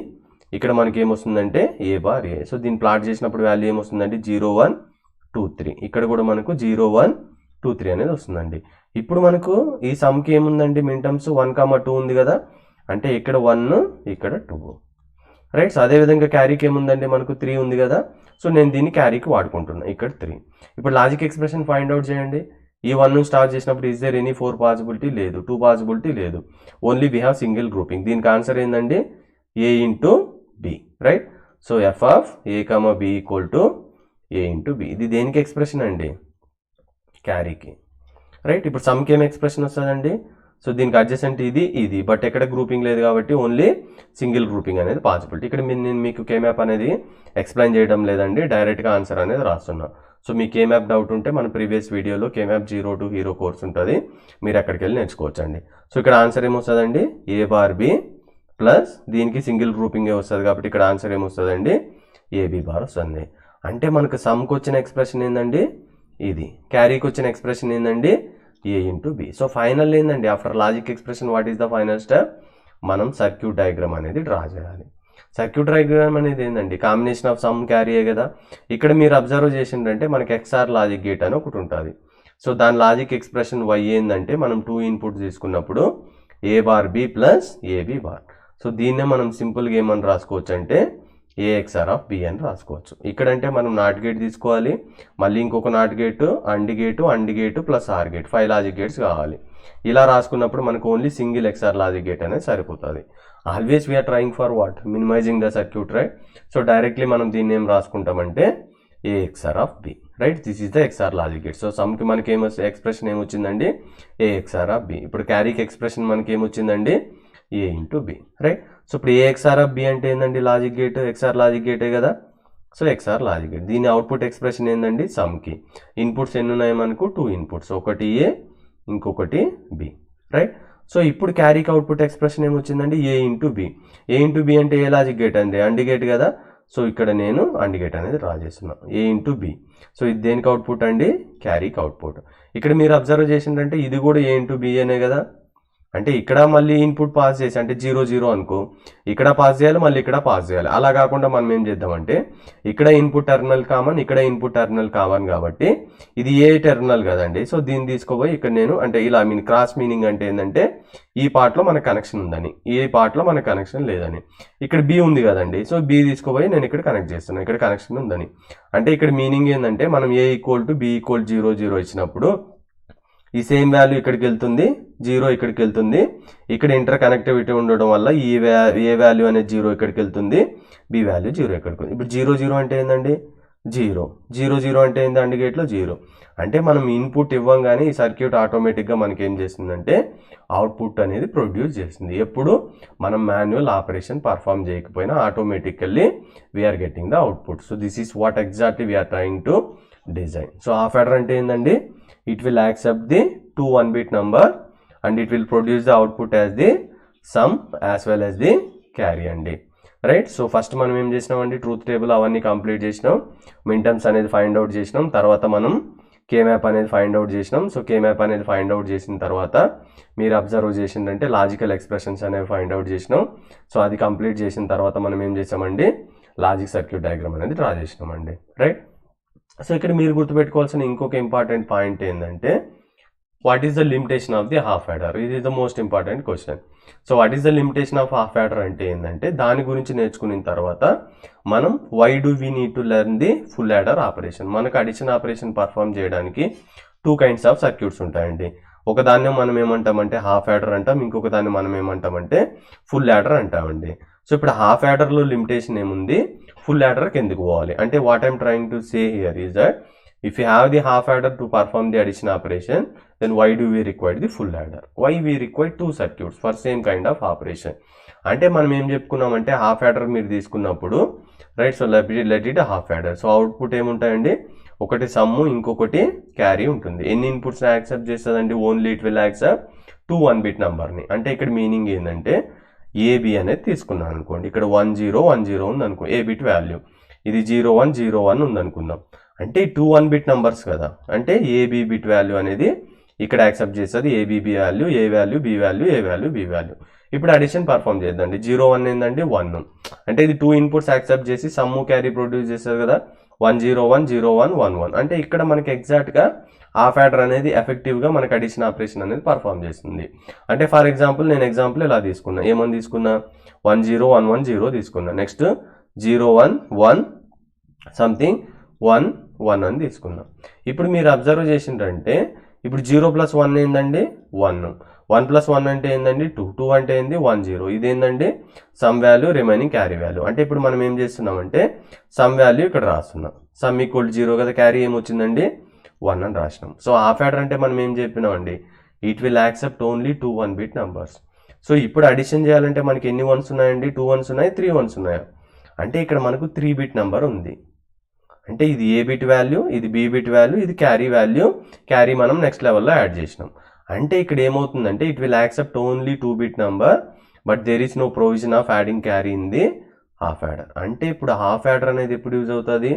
ఇక్కడ మనకి ఏమొస్తుందంటే ఏ బార్ ఏ. సో దీన్ని ప్లాట్ చేసినప్పుడు వాల్యూ ఏమొస్తుందంటే 0 1 2 3. ఇక్కడ కూడా మనకు 0 1 2 3 అనేది వస్తుందండి. ఇప్పుడు మనకు ఈ సమ్కి ఏముందండి? మిన్ టర్మ్స్ 1, 2 ఉంది కదా, అంటే ఇక్కడ 1 ఇక్కడ 2, రైట్? సో అదేవిధంగా క్యారీకి ఏముందండి? మనకు 3 ఉంది కదా, సో నేను దీన్ని క్యారీకి వాడుకుంటున్నాను, ఇక్కడ 3. ఇప్పుడు లాజిక్ ఎక్స్ప్రెషన్ ఫైండ్ అవుట్ చేయండి. ఈ 1 స్టార్ట్ చేసినప్పుడు ఈజ్ దేర్ ఎనీ 4 పాసిబిలిటీ? లేదు. 2 పాసిబిలిటీ? లేదు. Only we have single grouping. దీనికి ఆన్సర్ ఏంటండి? A into B, right? So F of A comma B equal to A into B. ఇది దేనికి expression అండి? క్యారీకి, రైట్? ఇప్పుడు సమ్కి ఏం ఎక్స్ప్రెషన్ వస్తుందండి? సో దీనికి అడ్జసెంట్ ఇది ఇది, బట్ ఎక్కడ గ్రూపింగ్ లేదు కాబట్టి ఓన్లీ సింగిల్ గ్రూపింగ్ అనేది పాసిబిలిటీ. ఇక్కడ నేను మీకు కే మ్యాప్ అనేది ఎక్స్ప్లెయిన్ చేయడం లేదండి, డైరెక్ట్గా ఆన్సర్ అనేది రాస్తున్నా. సో మీ కే మ్యాప్ డౌట్ ఉంటే మన ప్రీవియస్ వీడియోలో K map 0 to hero course ఉంటుంది, మీరు అక్కడికి వెళ్ళి నేర్చుకోవచ్చండి. సో ఇక్కడ answer ఏమొస్తుందండి? A bar B plus దీనికి సింగిల్ గ్రూపింగ్ వస్తుంది కాబట్టి ఇక్కడ ఆన్సర్ ఏమొస్తుందండి? ఏబి బార్ వస్తుంది. అంటే మనకు సమ్కి వచ్చిన ఎక్స్ప్రెషన్ ఏందండి? ఇది. క్యారీకి వచ్చిన ఎక్స్ప్రెషన్ ఏందండి? ఏ ఇంటూ బి. సో ఫైనల్ ఏందండి? After logic expression what is the final step? మనం సర్క్యూట్ డయాగ్రామ్ అనేది డ్రా చేయాలి. సర్క్యూట్ డయాగ్రామ్ అనేది ఏంటండి? కాంబినేషన్ ఆఫ్ సమ్ క్యారీయే కదా. ఇక్కడ మీరు అబ్జర్వ్ చేసిందంటే మనకి ఎక్స్ఆర్ లాజిక్ గేట్ అని ఒకటి ఉంటుంది. సో దాని లాజిక్ ఎక్స్ప్రెషన్ వై ఏంటంటే మనం 2 ఇన్పుట్స్ తీసుకున్నప్పుడు A bar B plus AB bar. So దీన్నే మనం సింపుల్గా ఏమని రాసుకోవచ్చు అంటే ఏఎక్స్ఆర్ ఆఫ్ బి అని రాసుకోవచ్చు. ఇక్కడంటే మనం నాట్ గేట్ తీసుకోవాలి, మళ్ళీ ఇంకొక not gate, and gate plus or gate, 5 logic gates కావాలి. ఇలా రాసుకున్నప్పుడు మనకు only single XOR logic gate అనేది సరిపోతుంది. Always we are trying for what? Minimising the circuit, right? So directly మనం దీన్ని ఏం రాసుకుంటామంటే A XOR of B, right? This is the XOR logic gate. So సమ్కి మనకి ఎక్స్ప్రెషన్ ఏమొచ్చిందండి? A XOR of B. ఇప్పుడు క్యారీకి ఎక్స్ప్రెషన్ మనకి ఏమొచ్చిందండి? A into B, right? So ఇప్పుడు ఏఎక్స్ఆర్ ఆఫ్ బి అంటే ఏంటండి? లాజిక్ గేట్, ఎక్స్ఆర్ లాజిక్ గేటే కదా. So XR logic gate. దీని అవుట్పుట్ ఎక్స్ప్రెషన్ ఏంటండి? సమ్కి ఇన్పుట్స్ ఎన్ని ఉన్నాయి మనకు? 2 ఇన్పుట్స్, ఒకటి ఏ ఇంకొకటి బి, రైట్? సో ఇప్పుడు క్యారీకి అవుట్పుట్ ఎక్స్ప్రెషన్ ఏమొచ్చిందండి? A into B. A into B అంటే ఏ లాజిక్ గేట్ అండి? అండ్ గేట్ కదా. సో ఇక్కడ నేను అండ్ గేట్ అనేది డ్రా చేస్తున్నాను, ఏ ఇంటూ బి. సో ఇది దేనికి అవుట్పుట్ అండి? క్యారీకి అవుట్పుట్. ఇక్కడ మీరు అబ్జర్వ్ చేసిందంటే ఇది కూడా ఏ ఇంటూ బి అనే కదా. అంటే ఇక్కడ మళ్ళీ ఇన్పుట్ పాస్ చేసి అంటే 0 0 అనుకో, ఇక్కడ పాస్ చేయాలి, మళ్ళీ ఇక్కడ పాస్ చేయాలి. అలా కాకుండా మనం ఏం చేద్దామంటే ఇక్కడ ఇన్పుట్ టెర్మినల్ కామన్, ఇక్కడ ఇన్పుట్ టెర్మినల్ కామన్ కాబట్టి ఇది ఏ టెర్మినల్ కదండి. సో దీన్ని తీసుకోపోయి ఇక్కడ నేను అంటే ఇలా క్రాస్ మీనింగ్ అంటే ఏంటంటే ఈ పార్ట్లో మన కనెక్షన్ ఉందని, ఈ పార్ట్లో మన కనెక్షన్ లేదని. ఇక్కడ బి ఉంది కదండి, సో బి తీసుకోపోయి నేను ఇక్కడ కనెక్ట్ చేస్తున్నాను, ఇక్కడ కనెక్షన్ ఉందని. అంటే ఇక్కడ మీనింగ్ ఏంటంటే మనం ఏ ఈక్వల్ టు బి ఈక్వల్ 0 0 ఇచ్చినప్పుడు ఈ సేమ్ వాల్యూ ఇక్కడికి వెళ్తుంది, 0 ఇక్కడికి వెళ్తుంది. ఇక్కడ ఇంటర్ కనెక్టివిటీ ఉండడం వల్ల ఏ వాల్యూ అనేది 0 ఇక్కడికి వెళ్తుంది, బి వాల్యూ 0 ఇక్కడికి ఉంది. ఇప్పుడు 0 0 అంటే ఏంటండి? 0 0 0 అంటే ఏంటి? అండ్ గేట్లో 0. అంటే మనం ఇన్పుట్ ఇవ్వంగానే ఈ సర్క్యూట్ ఆటోమేటిక్గా మనకి ఏం చేస్తుందంటే అవుట్పుట్ అనేది ప్రొడ్యూస్ చేస్తుంది. ఎప్పుడు మనం మాన్యువల్ ఆపరేషన్ పర్ఫామ్ చేయకపోయినా automatically we're getting the output. So this is what exactly we're trying to design. So half adder అంటే ఏంటండి? It will accept the 2 1-bit number and it will produce the output as the sum as well as the carry అండి, right? So first మనం ఏం చేసినామండి? Truth table అవన్నీ complete చేసినాం, మిన్ terms అనేది find out చేసినాం, తర్వాత మనం కే మ్యాప్ అనేది ఫైండ్ అవుట్ చేసినాం. సో కే మ్యాప్ అనేది ఫైండ్ అవుట్ చేసిన తర్వాత మీరు అబ్జర్వ్ చేసిందంటే లాజికల్ ఎక్స్ప్రెషన్స్ అనేవి ఫైండ్ అవుట్ చేసినాం. సో అది కంప్లీట్ చేసిన తర్వాత మనం ఏం చేసామండి? లాజిక్ సర్క్యూట్ డయాగ్రామ్ అనేది డ్రా చేసినామండి, రైట్? సో ఇక్కడ మీరు గుర్తుపెట్టుకోవాల్సిన ఇంకొక ఇంపార్టెంట్ పాయింట్ ఏంటంటే what is the limitation of the half adder? ఇది the most important question. So what is the limitation of half adder అంటే ఏంటంటే దాని గురించి నేర్చుకున్న తర్వాత మనం why do we need to learn the full adder operation. మనకు అడిషన్ ఆపరేషన్ పర్ఫామ్ చేయడానికి 2 kinds ఆఫ్ సర్క్యూట్స్ ఉంటాయండి. ఒకదాన్ని మనం ఏమంటామంటే హాఫ్ యాడర్ అంటాం, ఇంకొక దాన్ని మనం ఏమంటామంటే ఫుల్ యాడర్ అంటామండి. సో ఇప్పుడు హాఫ్ యాడర్లో లిమిటేషన్ ఏముంది, ఫుల్ యాడర్కి ఎందుకు పోవాలి అంటే what I'm trying to say here is that if you have the half adder to perform the addition operation, then why do we require the full adder? Why we require 2 circuits for same kind of operation? అంటే మనం ఏం చెప్పుకున్నామంటే half adder మీరు తీసుకున్నప్పుడు right, so let it half adder. So output ఏముంటాయండి, ఒకటి sum ఇంకొకటి carry ఉంటుంది. ఎన్ని ఇన్పుట్స్ యాక్సెప్ట్ చేస్తుందండి, only it will accept 2 1-bit నెంబర్ని. అంటే ఇక్కడ మీనింగ్ ఏంటంటే ఏబి అనేది తీసుకున్నాను అనుకోండి, ఇక్కడ 1 0 1 0 ఉంది అనుకో ఏ బిట్ వాల్యూ, ఇది 0 1 0 1 ఉంది అనుకుందాం. అంటే 2 1-bit నెంబర్స్ కదా, అంటే ఏబి బిట్ వాల్యూ అనేది ఇక్కడ యాక్సెప్ట్ చేస్తుంది. ఏబిబి వాల్యూ, ఏ వాల్యూ, బి వాల్యూ, ఏ వాల్యూ, బి వాల్యూ. ఇప్పుడు అడిషన్ పర్ఫామ్ చేద్దండి. 0 1 ఏంటంటే 1, అంటే ఇది 2 ఇన్పుట్స్ యాక్సెప్ట్ చేసి సమ్ము క్యారీ ప్రొడ్యూస్ చేస్తుంది కదా, 1 0 1 0 1 1 1. అంటే ఇక్కడ మనకి ఎగ్జాక్ట్గా హాఫ్ యాడర్ అనేది ఎఫెక్టివ్గా మనకి అడిషన్ ఆపరేషన్ అనేది పర్ఫామ్ చేస్తుంది. అంటే ఫర్ ఎగ్జాంపుల్ నేను ఎగ్జాంపుల్ ఇలా తీసుకున్నా, ఏమని తీసుకున్నా 1 0 1 1 0 తీసుకున్నా, నెక్స్ట్ 0 1 1 సంథింగ్ 1 1 అని తీసుకున్నాం. ఇప్పుడు మీరు అబ్జర్వ్ చేసిందంటే ఇప్పుడు 0 + 1 ఏందండి 1, 1 + 1 అంటే ఏందండి 2, 2 అంటే ఏంది 1 0. ఇదేందండి sum value remaining carry value. అంటే ఇప్పుడు మనం ఏం చేస్తున్నామంటే సమ్ వాల్యూ ఇక్కడ రాస్తున్నాం, సమ్ ఈక్వల్ 0 కదా, క్యారీ ఏమొచ్చిందండి 1 అని రాసినాం. సో హాఫ్ యాడర్ అంటే మనం ఏం చెప్పినామండి, it will accept only 2 1-bit numbers. So ఇప్పుడు అడిషన్ చేయాలంటే మనకి ఎన్ని 1s ఉన్నాయండి, 2 1s ఉన్నాయి, 3 1s ఉన్నాయా, అంటే ఇక్కడ మనకు 3-bit నెంబర్ ఉంది. అంటే ఇది ఏ బిట్ వాల్యూ, ఇది బి బిట్ వాల్యూ, ఇది క్యారీ వాల్యూ, క్యారీ మనం నెక్స్ట్ లెవెల్లో యాడ్ చేసినాం. అంటే ఇక్కడ ఏమవుతుందంటే it will accept only 2-bit number, but there is no provision of adding carry in the half adder. అంటే ఇప్పుడు హాఫ్ యాడర్ అనేది ఎప్పుడు యూజ్ అవుతుంది,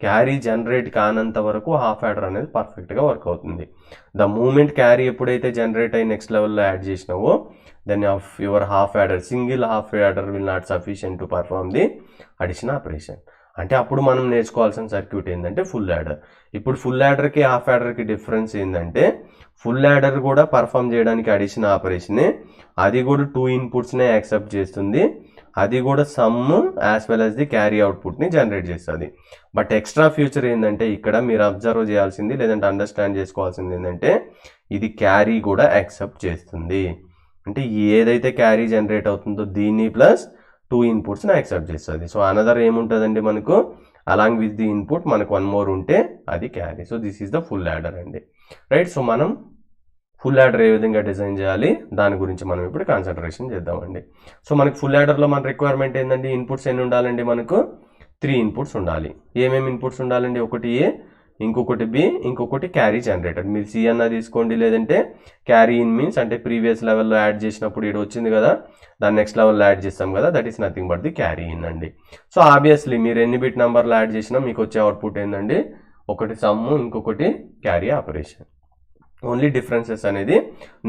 క్యారీ జనరేట్ కానంత వరకు హాఫ్ యాడర్ అనేది పర్ఫెక్ట్గా వర్క్ అవుతుంది. ద మూమెంట్ క్యారీ ఎప్పుడైతే జనరేట్ అయ్యి నెక్స్ట్ లెవెల్లో యాడ్ చేసినావో then of your half adder, single half adder will not sufficient to perform the addition operation. అంటే అప్పుడు మనం నేర్చుకోవాల్సిన సర్క్యూట్ ఏంటంటే ఫుల్ యాడర్. ఇప్పుడు ఫుల్ యాడర్కి హాఫ్ యాడర్కి డిఫరెన్స్ ఏంటంటే ఫుల్ యాడర్ కూడా పర్ఫామ్ చేయడానికి అడిషన్ ఆపరేషనే, అది కూడా 2 ఇన్పుట్స్నే యాక్సెప్ట్ చేస్తుంది, అది కూడా sum as well as the carry అవుట్పుట్ని జనరేట్ చేస్తుంది. బట్ ఎక్స్ట్రా ఫ్యూచర్ ఏంటంటే ఇక్కడ మీరు అబ్జర్వ్ చేయాల్సింది లేదంటే అండర్స్టాండ్ చేసుకోవాల్సింది ఏంటంటే ఇది క్యారీ కూడా యాక్సెప్ట్ చేస్తుంది. అంటే ఏదైతే క్యారీ జనరేట్ అవుతుందో దీన్ని ప్లస్ 2 ఇన్పుట్స్ని యాక్సెప్ట్ చేస్తుంది. సో అనదర్ ఏముంటుందండి మనకు అలాంగ్ విత్ ది ఇన్పుట్ మనకు 1 more ఉంటే అది carry. So this is the full adder అండి, రైట్. సో మనం ఫుల్ యాడర్ ఏ విధంగా డిజైన్ చేయాలి దాని గురించి మనం ఇప్పుడు కాన్సన్ట్రేషన్ చేద్దామండి. సో మనకు ఫుల్ యాడర్లో మన రిక్వైర్మెంట్ ఏంటండి, ఇన్పుట్స్ ఎన్ని ఉండాలండి, మనకు 3 ఇన్పుట్స్ ఉండాలి. ఏమేమి ఇన్పుట్స్ ఉండాలండి, ఒకటి ఏ, ఇంకొకటి బి, ఇంకొకటి క్యారీ జనరేటర్. మీరు సి అన్న తీసుకోండి, లేదంటే క్యారీ ఇన్ మీన్స్ అంటే ప్రీవియస్ లెవెల్లో యాడ్ చేసినప్పుడు ఇది వచ్చింది కదా, దాన్ని నెక్స్ట్ లెవెల్లో యాడ్ చేస్తాం కదా, that is nothing but the carry in అండి. సో ఆబ్వియస్లీ మీరు ఎన్ని బిట్ నెంబర్లు యాడ్ చేసినా మీకు వచ్చే అవుట్పుట్ ఏంటండి, ఒకటి సమ్ము ఇంకొకటి క్యారీ ఆపరేషన్. ఓన్లీ డిఫరెన్సెస్ అనేది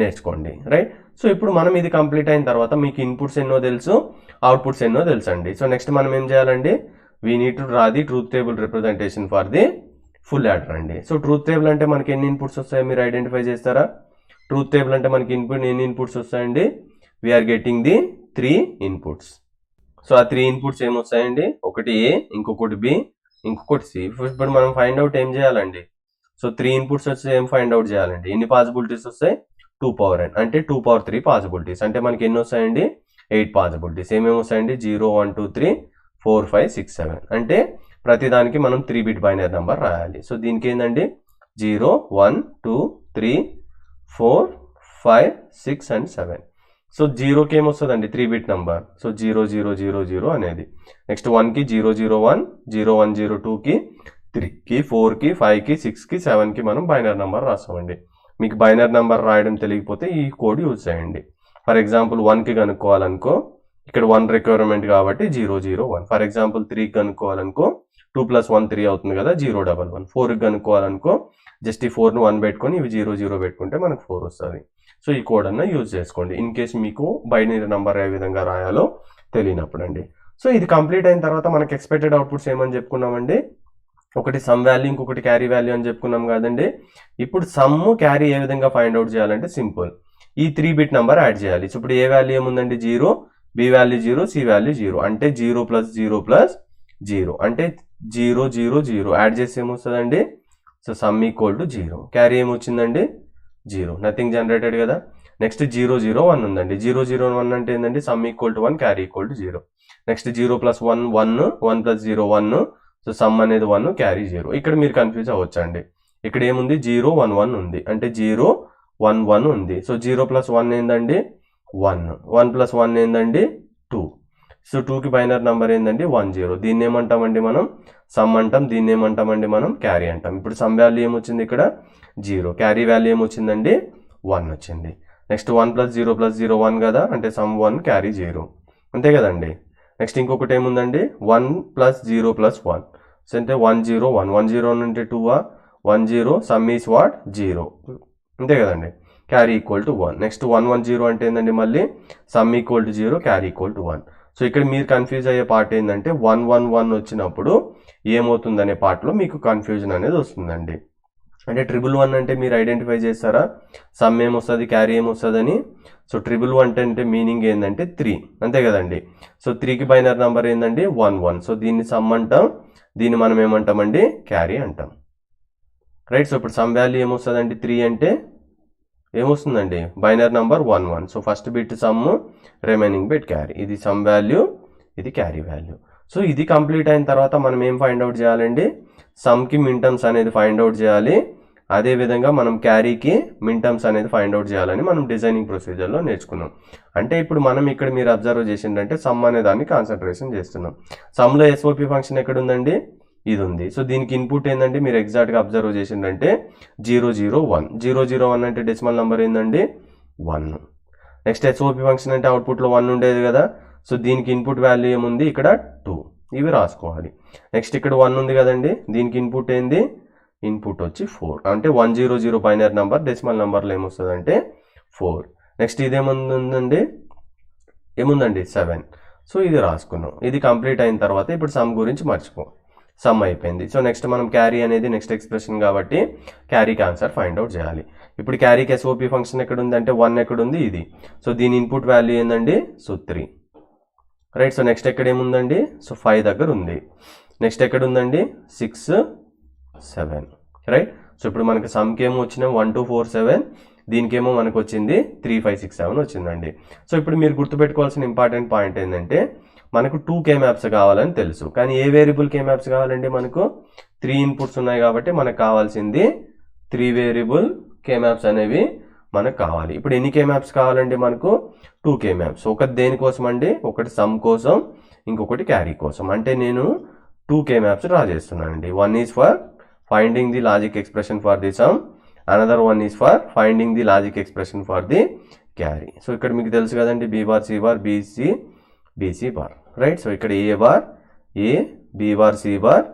నేర్చుకోండి, రైట్. సో ఇప్పుడు మనం ఇది కంప్లీట్ అయిన తర్వాత మీకు ఇన్పుట్స్ ఎన్నో తెలుసు, అవుట్పుట్స్ ఎన్నో తెలుసు అండి. సో నెక్స్ట్ మనం ఏం చేయాలండి, we need to draw the truth table representation for the full adder అండి. సో ట్రూత్ టేబుల్ అంటే మనకి ఎన్ని ఇన్పుట్స్ వస్తాయో మీరు ఐడెంటిఫై చేస్తారా? ట్రూత్ టేబుల్ అంటే మనకి ఎన్ని ఇన్పుట్స్ వస్తాయండి, we're getting the 3 inputs. So ఆ 3 ఇన్పుట్స్ ఏమొస్తాయండి, ఒకటి ఏ, ఇంకొకటి బి, ఇంకొకటి సి. ఇప్పుడు మనం ఫైండ్ అవుట్ ఏం చేయాలండి, సో 3 ఇన్పుట్స్ వస్తే ఏం ఫైండ్ అవుట్ చేయాలండి, ఎన్ని పాసిబిలిటీస్ వస్తాయి, 2n అంటే 2^3 పాసిబిలిటీస్. అంటే మనకి ఎన్ని వస్తాయండి, 8 పాసిబిలిటీస్. ఏమేమి వస్తాయండి, 0 1 2 3 4 5 6 7. అంటే ప్రతిదానికి మనం 3-bit బైనరీ నెంబర్ రాయాలి. సో దీనికి ఏంటండి 0 1 2 3 4 5 6 and 7. సో 0కి ఏమొస్తుందండి 3-bit నెంబర్, సో 0 0 0 0 అనేది. నెక్స్ట్ 1కి 0 0 1 0 1 0 2కి 3కి 4కి 5కి 6కి 7కి మనం బైనరీ నెంబర్ రాస్తామండి. మీకు బైనరీ నెంబర్ రాయడం తెలియకపోతే ఈ కోడ్ యూజ్ చేయండి. ఫర్ ఎగ్జాంపుల్ 1కి కనుక్కోవాలనుకో, ఇక్కడ 1 రిక్వైర్మెంట్ కాబట్టి 0 0 1. ఫర్ ఎగ్జాంపుల్ 3కి కనుక్కోవాలనుకో 2 + 1 3 అవుతుంది కదా, 0 1 1. 4కి కనుక్కోవాలనుకో జస్ట్ ఈ 4ని 1 పెట్టుకొని ఇవి 0 0 పెట్టుకుంటే మనకు 4 వస్తుంది. సో ఈ కోడ్ అన్న యూజ్ చేసుకోండి ఇన్ కేస్ మీకు బైనరీ నెంబర్ ఏ విధంగా రాయాలో తెలియనప్పుడు అండి. సో ఇది కంప్లీట్ అయిన తర్వాత మనకి ఎక్స్పెక్టెడ్ అవుట్పుట్స్ ఏమని చెప్పుకున్నామండి, ఒకటి సమ్ వాల్యూ ఇంకొకటి క్యారీ వాల్యూ అని చెప్పుకున్నాం కదండి. ఇప్పుడు సమ్ క్యారీ ఏ విధంగా ఫైండ్ అవుట్ చేయాలంటే సింపుల్, ఈ 3 బిట్ నెంబర్ యాడ్ చేయాలి. సో ఇప్పుడు ఏ వాల్యూ ఏముందండి 0, బి వాల్యూ 0, సి వాల్యూ 0 అంటే 0 + 0 + 0 అంటే 0 0 0 యాడ్ చేస్తే ఏమొస్తుందండి, so sum equal to 0, carry ఏమొచ్చిందండి 0, నథింగ్ జనరేటెడ్ కదా. నెక్స్ట్ 0 0 1 ఉందండి, 0 0 1 అంటే ఏంటండి sum equal to 1, carry equal to 0. Next 0 + 1 1, 1 + 0 1, so sum అనేది 1, క్యారీ 0. ఇక్కడ మీరు కన్ఫ్యూజ్ అవ్వచ్చండి, ఇక్కడ ఏముంది 0 1 1 ఉంది అంటే 0 1 1 ఉంది. సో 0 + 1 ఏందండి 1, 1 + 1 ఏందండి 2. సో 2కి బైనరీ నెంబర్ ఏందండి 1 0. దీన్ని ఏమంటామండి మనం సమ్ అంటాం, దీన్ని ఏమంటామండి మనం క్యారీ అంటాం. ఇప్పుడు సమ్ వాల్యూ ఏమొచ్చింది ఇక్కడ 0, క్యారీ వాల్యూ ఏమొచ్చిందండి 1 వచ్చింది. నెక్స్ట్ 1 + 0 + 0 1 కదా అంటే సమ్ 1, క్యారీ 0, అంతే కదండి. నెక్స్ట్ ఇంకొకటి ఏముందండి 1 + 0 + 1, సో అంటే 1 0 1, 1 0 అంటే 2, 1 0, సమ్ ఈస్ వాట్ 0, అంతే కదండి, క్యారీ ఈక్వల్ టు 1. నెక్స్ట్ 1 1 0 అంటే ఏంటండి మళ్ళీ some equal to 0, carry equal to 1. So ఇక్కడ మీరు కన్ఫ్యూజ్ అయ్యే పార్ట్ ఏంటంటే 1 1 1 వచ్చినప్పుడు ఏమవుతుందనే పార్ట్లో మీకు కన్ఫ్యూజన్ అనేది వస్తుందండి. అంటే 111 అంటే మీరు ఐడెంటిఫై చేస్తారా, సమ్ ఏమొస్తుంది క్యారీ ఏమొస్తుందని. సో 111 అంటే మీనింగ్ ఏంటంటే 3, అంతే కదండి. సో 3కి బైనరీ నెంబర్ ఏంటండి 1 1, సో దీన్ని సమ్ అంటాం, దీన్ని మనం ఏమంటామండి క్యారీ అంటాం, రైట్. సో ఇప్పుడు సమ్ వాల్యూ ఏమొస్తుందండి 3 అంటే ఏమొస్తుందండి binary number 1 1, so first bit sum, remaining bit carry, ఇది సమ్ వాల్యూ, ఇది క్యారీ వాల్యూ. సో ఇది కంప్లీట్ అయిన తర్వాత మనం ఏం ఫైండ్ అవుట్ చేయాలండి, సమ్కి మిన్ టర్మ్స్ అనేది ఫైండ్ అవుట్ చేయాలి, అదేవిధంగా మనం క్యారీకి మిన్ టర్మ్స్ అనేది ఫైండ్ అవుట్ చేయాలని మనం డిజైనింగ్ ప్రొసీజర్లో నేర్చుకున్నాం. అంటే ఇప్పుడు మనం ఇక్కడ మీరు అబ్జర్వ్ చేసిందంటే సమ్ అనే దాన్ని కాన్సన్ట్రేషన్ చేస్తున్నాం. సమ్లో ఎస్ఓపి ఫంక్షన్ ఎక్కడ ఉందండి, ఇది ఉంది. సో దీనికి ఇన్పుట్ ఏంటంటే మీరు ఎగ్జాక్ట్గా అబ్జర్వ్ చేసిందంటే 0 0 1, 0 0 1 అంటే డెసిమల్ నెంబర్ ఏంటండి 1. నెక్స్ట్ ఎస్ఓపి ఫంక్షన్ అంటే అవుట్పుట్లో 1 ఉండేది కదా, సో దీనికి ఇన్పుట్ వాల్యూ ఏముంది ఇక్కడ 2, ఇవి రాసుకోవాలి. నెక్స్ట్ ఇక్కడ 1 ఉంది కదండి, దీనికి ఇన్పుట్ ఏంది, ఇన్పుట్ వచ్చి 4, అంటే 1 0 0 బైనరీ నెంబర్, డెసిమల్ నెంబర్లో ఏమొస్తుందంటే 4. నెక్స్ట్ ఇదేముందండి, ఏముందండి 7, సో ఇది రాసుకున్నాం. ఇది కంప్లీట్ అయిన తర్వాత ఇప్పుడు సమ్ గురించి మర్చిపో, సమ్ అయిపోయింది. సో నెక్స్ట్ మనం క్యారీ అనేది నెక్స్ట్ ఎక్స్ప్రెషన్ కాబట్టి క్యారీకి ఆన్సర్ ఫైండ్ అవుట్ చేయాలి. ఇప్పుడు క్యారీకి ఎస్ఓపి ఫంక్షన్ ఎక్కడ ఉంది అంటే 1 ఎక్కడ ఉంది, ఇది. సో దీని ఇన్పుట్ వాల్యూ ఏందండి, సో 3, రైట్. సో నెక్స్ట్ ఎక్కడ ఏముందండి, సో 5 దగ్గర ఉంది. నెక్స్ట్ ఎక్కడ ఉందండి 6 7, రైట్. సో ఇప్పుడు మనకి సమ్కి ఏమో వచ్చిన 1 2 4 7, దీనికేమో మనకు వచ్చింది 3 5 6 7 వచ్చిందండి. సో ఇప్పుడు మీరు గుర్తుపెట్టుకోవాల్సిన ఇంపార్టెంట్ పాయింట్ ఏంటంటే మనకు 2 కే మ్యాప్స్ కావాలని తెలుసు, కానీ ఏ వేరియబుల్ కే మ్యాప్స్ కావాలండి, మనకు 3 ఇన్పుట్స్ ఉన్నాయి కాబట్టి మనకు కావాల్సింది 3 వేరియబుల్ కే మ్యాప్స్ అనేవి మనకు కావాలి. ఇప్పుడు ఎన్ని కే మ్యాప్స్ కావాలండి, మనకు 2 కే మ్యాప్స్. ఒకటి దేనికోసం అండి, ఒకటి సమ్ కోసం, ఇంకొకటి క్యారీ కోసం. అంటే నేను 2 కే మ్యాప్స్ డ్రా చేస్తున్నానండి. 1 is for finding the logic expression for the sum, another 1 is for finding the logic expression for the carry. So ఇక్కడ మీకు తెలుసు కదండి B bar C bar BC BC bar, right. So ఇక్కడ A bar A, B bar C bar,